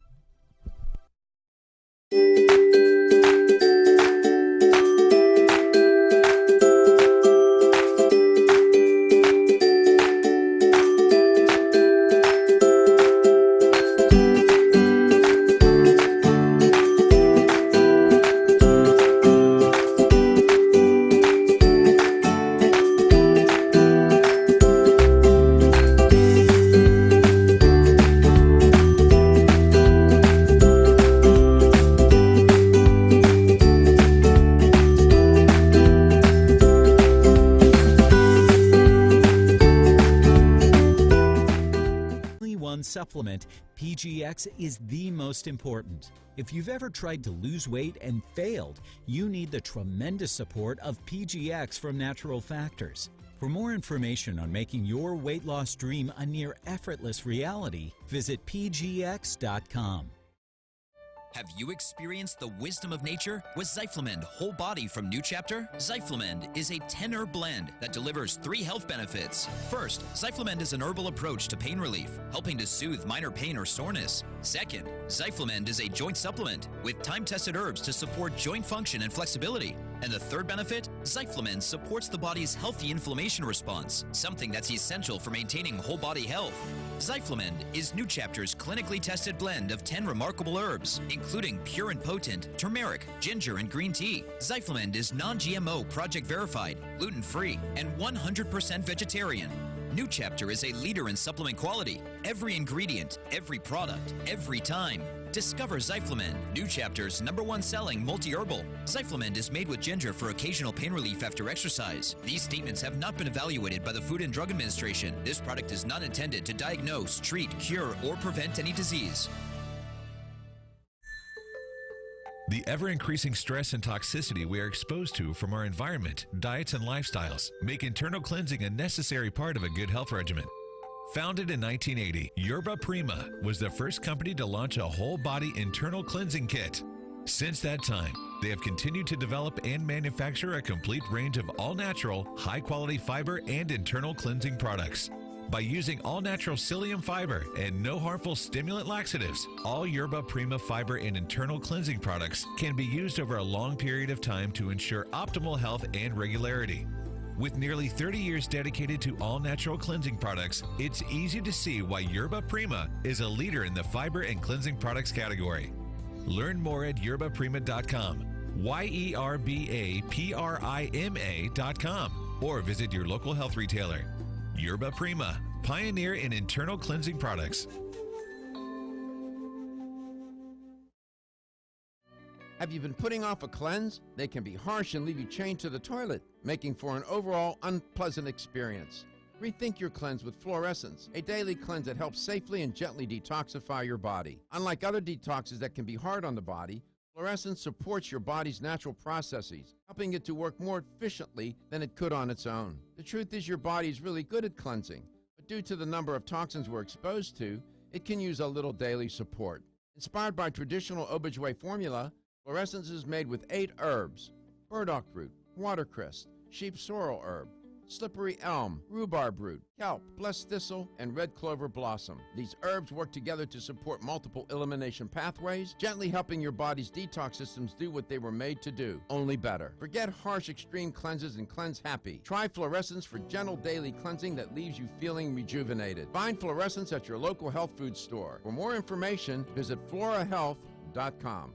Supplement, PGX is the most important. If you've ever tried to lose weight and failed, you need the tremendous support of PGX from Natural Factors. For more information on making your weight loss dream a near effortless reality, visit pgx.com. Have you experienced the wisdom of nature with Zyflamend Whole Body from New Chapter? Zyflamend is a 10-herb blend that delivers 3 health benefits. First, Zyflamend is an herbal approach to pain relief, helping to soothe minor pain or soreness. Second, Zyflamend is a joint supplement with time-tested herbs to support joint function and flexibility. And the third benefit, Zyflamend supports the body's healthy inflammation response, something that's essential for maintaining whole body health. Zyflamend is New Chapter's clinically tested blend of 10 remarkable herbs, including pure and potent turmeric, ginger, and green tea. Zyflamend is non-GMO, project verified, gluten-free, and 100% vegetarian. New Chapter is a leader in supplement quality. Every ingredient, every product, every time. Discover Zyflamend, New Chapter's #1 selling multi-herbal. Zyflamend is made with ginger for occasional pain relief after exercise. These statements have not been evaluated by the Food and Drug Administration. This product is not intended to diagnose, treat, cure, or prevent any disease. The ever-increasing stress and toxicity we are exposed to from our environment, diets, and lifestyles make internal cleansing a necessary part of a good health regimen. Founded in 1980, Yerba Prima was the first company to launch a whole-body internal cleansing kit. Since that time, they have continued to develop and manufacture a complete range of all-natural, high-quality fiber and internal cleansing products. By using all-natural psyllium fiber and no harmful stimulant laxatives, all Yerba Prima fiber and internal cleansing products can be used over a long period of time to ensure optimal health and regularity. With nearly 30 years dedicated to all-natural cleansing products, it's easy to see why Yerba Prima is a leader in the fiber and cleansing products category. Learn more at yerbaprima.com, YERBAPRIMA.com, or visit your local health retailer. Yerba Prima, pioneer in internal cleansing products. Have you been putting off a cleanse? They can be harsh and leave you chained to the toilet, making for an overall unpleasant experience. Rethink your cleanse with Fluorescence, a daily cleanse that helps safely and gently detoxify your body. Unlike other detoxes that can be hard on the body, Fluorescence supports your body's natural processes, helping it to work more efficiently than it could on its own. The truth is your body is really good at cleansing, but due to the number of toxins we're exposed to, it can use a little daily support. Inspired by traditional OB/GYN formula, Fluorescence is made with 8 herbs: burdock root, watercress, sheep sorrel herb, slippery elm, rhubarb root, kelp, blessed thistle, and red clover blossom. These herbs work together to support multiple elimination pathways, gently helping your body's detox systems do what they were made to do, only better. Forget harsh extreme cleanses and cleanse happy. Try Fluorescence for gentle daily cleansing that leaves you feeling rejuvenated. Find Fluorescence at your local health food store. For more information, visit florahealth.com.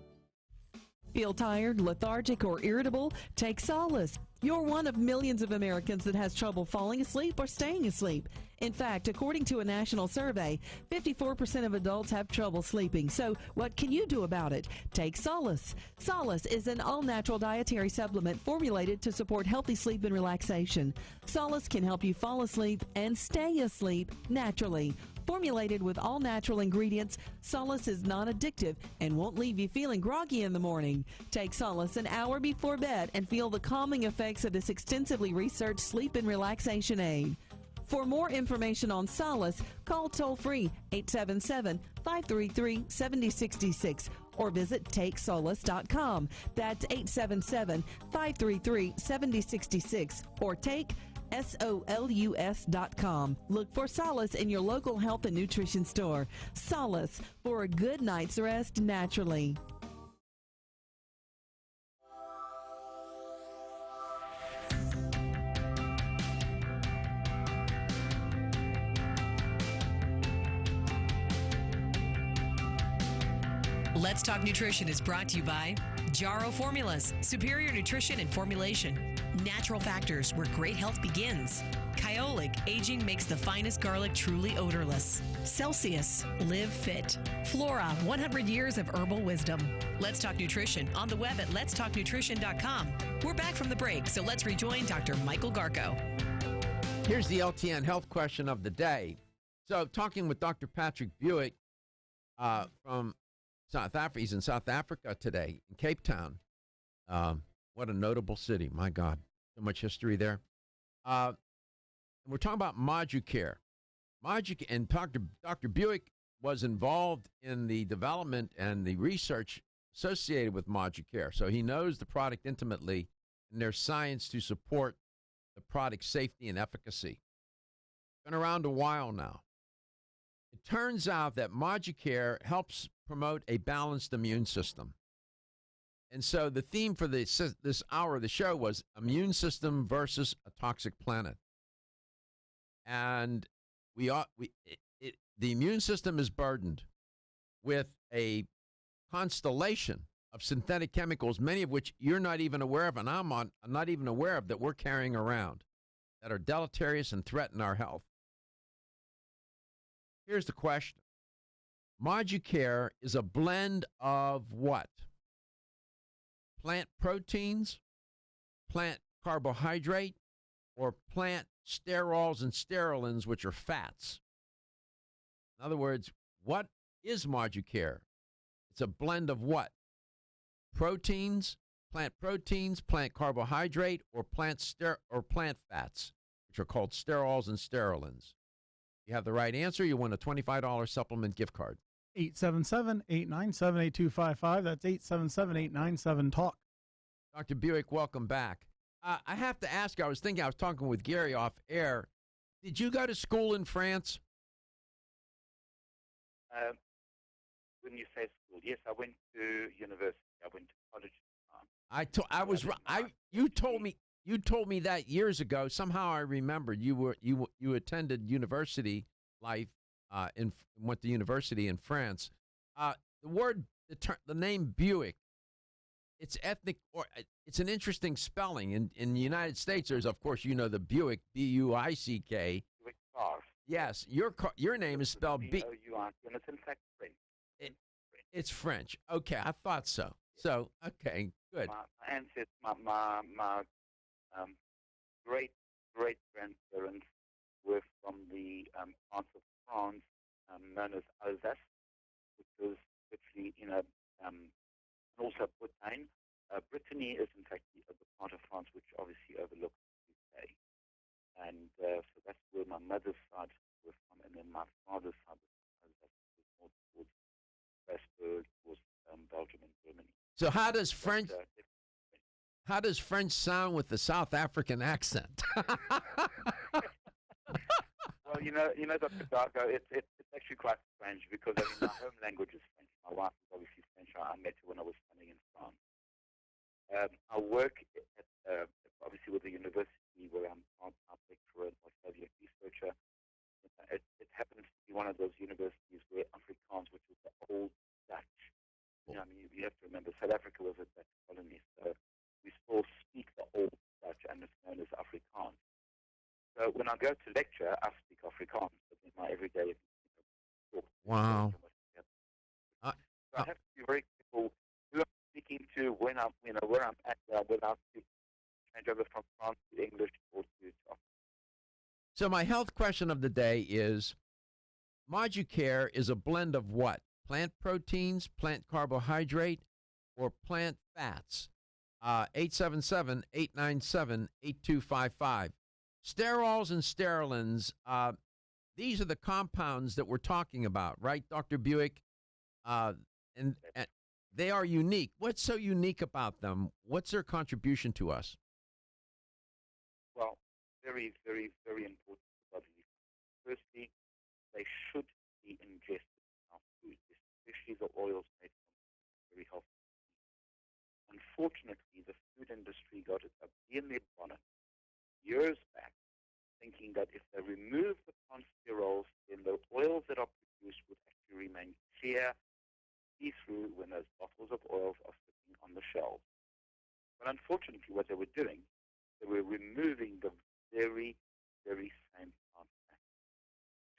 Feel tired, lethargic, or irritable? Take Solace. You're one of millions of Americans that has trouble falling asleep or staying asleep. In fact, according to a national survey, 54% of adults have trouble sleeping. So what can you do about it? Take Solace. Solace is an all-natural dietary supplement formulated to support healthy sleep and relaxation. Solace can help you fall asleep and stay asleep naturally. Formulated with all-natural ingredients, Solace is non-addictive and won't leave you feeling groggy in the morning. Take Solace an hour before bed and feel the calming effects of this extensively researched sleep and relaxation aid. For more information on Solace, call toll-free 877-533-7066 or visit TakeSolace.com. That's 877-533-7066 or take SOLUS.com. Look for Solace in your local health and nutrition store. Solace, for a good night's rest naturally. Let's Talk Nutrition is brought to you by Jarrow Formulas, superior nutrition and formulation. Natural Factors, where great health begins. Kyolic, aging makes the finest garlic truly odorless. Celsius, live fit. Flora, 100 years of herbal wisdom. Let's Talk Nutrition on the web at letstalknutrition.com. We're back from the break, so let's rejoin Dr. Michael Garko. Here's the LTN health question of the day. So, talking with Dr. Patrick Buick from South Africa. He's in South Africa today, in Cape Town. What a notable city. My God, so much history there. We're talking about Moducare. And Dr. Buick was involved in the development and the research associated with Moducare. So he knows the product intimately, and there's science to support the product's safety and efficacy. Been around a while now. It turns out that Moducare helps promote a balanced immune system. And so the theme for this hour of the show was immune system versus a toxic planet. And the immune system is burdened with a constellation of synthetic chemicals, many of which you're not even aware of, and I'm not even aware of, that we're carrying around, that are deleterious and threaten our health. Here's the question. Moducare is a blend of what? Plant proteins, plant carbohydrate, or plant sterols and sterolins, which are fats. In other words, what is Moducare? It's a blend of what? Proteins, plant carbohydrate, or plant fats, which are called sterols and sterolins. If you have the right answer, you win a $25 supplement gift card. 877-897-8255. That's 877-897-TALK. Dr. Buick, welcome back. I have to ask you, I was talking with Gary off air. Did you go to school in France? When you say school, yes, I went to university. I went to college. You told me You told me that years ago. Somehow I remembered you attended university life went to university in France. The name Buick. It's ethnic, or it's an interesting spelling. In the United States, there's, of course, the Buick, B-U-I-C-K. Buick car. Yes, your name is spelled B-O-U-R, and it's in fact French. It's French. Okay, I thought so. So, okay, good. My ancestors, my great grandparents were from the parts of France known as Alsace, which was literally, and also Bretagne. Brittany is in fact the part of France which obviously overlooks the UK, and so that's where my mother's side was from, and then my father's side was more towards Strasbourg, towards Belgium and Germany. So how does French sound with the South African accent? Well, Dr. Darko, it's actually quite strange because my home language is French. My wife is obviously French. I met her when I was studying in France. I work at, obviously with the university where I'm a lecturer and Soviet researcher. It happens to be one of those universities where Afrikaans, which is the old Dutch. You have to remember South Africa was a Dutch colony, so we still speak the old Dutch, and it's known as Afrikaans. So when I go to lecture, I speak Afrikaans, but in my everyday talk. Wow. So I have to be very careful who I'm speaking to, when I'm, where I'm at, when I change over from France to English or to Afrikaans. So my health question of the day is, Moducare is a blend of what? Plant proteins, plant carbohydrate, or plant fats? 877-897-8255. Sterols and sterolins, these are the compounds that we're talking about, right, Dr. Buick? And they are unique. What's so unique about them? What's their contribution to us? Well, very, very, very important for body. Firstly, they should be ingested in our food, especially the oils made from very healthy. Unfortunately, the food industry got it up in their bonnet years back, thinking that if they remove the sterols, then the oils that are produced would actually remain clear, see-through when those bottles of oils are sitting on the shelves. But unfortunately, what they were doing, they were removing the very, very same plant fat,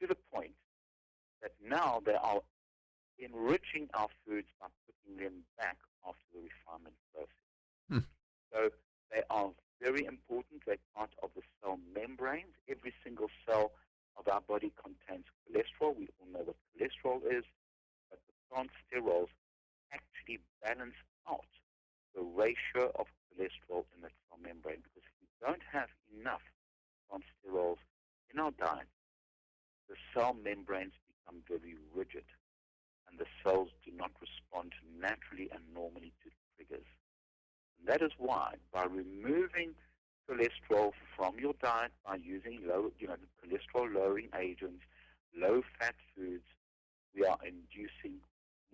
to the point that now they are enriching our foods by putting them back after the refinement process. So they are very important. They're part of the cell membranes. Every single cell of our body contains cholesterol. We all know what cholesterol is, but the plant sterols actually balance out the ratio of cholesterol in that cell membrane, because if we don't have enough plant sterols in our diet, the cell membranes become very rigid, and the cells do not respond naturally and normally to triggers. And that is why, by removing cholesterol from your diet, by using cholesterol-lowering agents, low-fat foods, we are inducing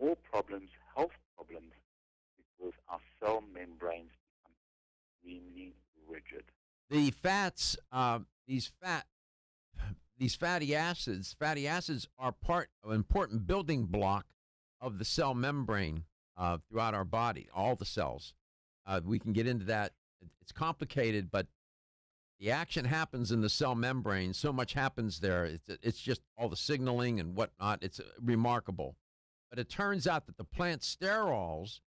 more problems, health problems, because our cell membranes become extremely rigid. The fats, these fatty acids are an important building block of the cell membrane throughout our body, all the cells. We can get into that. It's complicated, but the action happens in the cell membrane. So much happens there. It's just all the signaling and whatnot. It's remarkable. But it turns out that the plant sterols,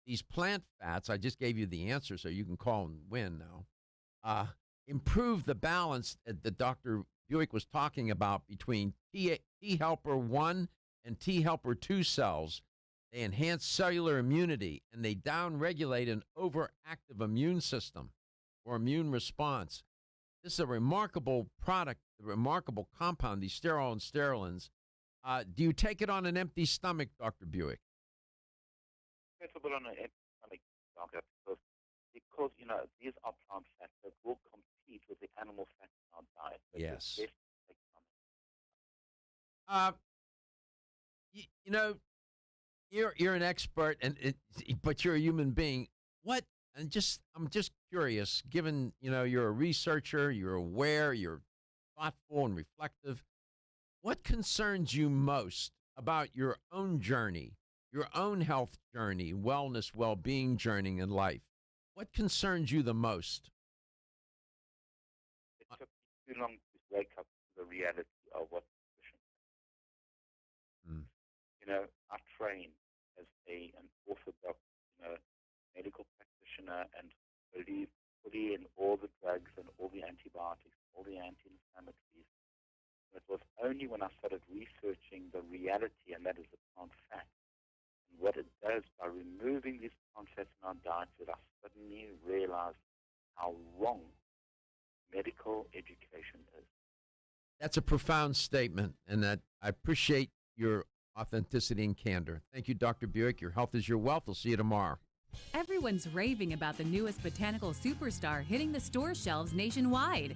these plant fats, I just gave you the answer, so you can call and win now, improve the balance that Dr. Buick was talking about between T helper 1 and T helper 2 cells. They enhance cellular immunity, and they downregulate an overactive immune system or immune response. This is a remarkable product, a remarkable compound, these sterol and sterolins. Do you take it on an empty stomach, Dr. Buick? Sensible on an empty stomach, Doctor, because these are plant fats that will compete with the animal fats in our diet. Yes. You're an expert, but you're a human being. What And I'm just curious, given, you're a researcher, you're aware, you're thoughtful and reflective, what concerns you most about your own journey, your own health journey, wellness, well-being journey in life? What concerns you the most? It took me too long to wake up to the reality of what nutrition is. I train as an orthodox, medical practitioner and believe fully in all the drugs and all the antibiotics, all the anti-inflammatories. It was only when I started researching the reality, and that is the plant fat, and what it does by removing these plant fats in our diet, that I suddenly realized how wrong medical education is. That's a profound statement, and that I appreciate your authenticity and candor. Thank you, Dr. Buick. Your health is your wealth. We'll see you tomorrow. Everyone's raving about the newest botanical superstar hitting the store shelves nationwide.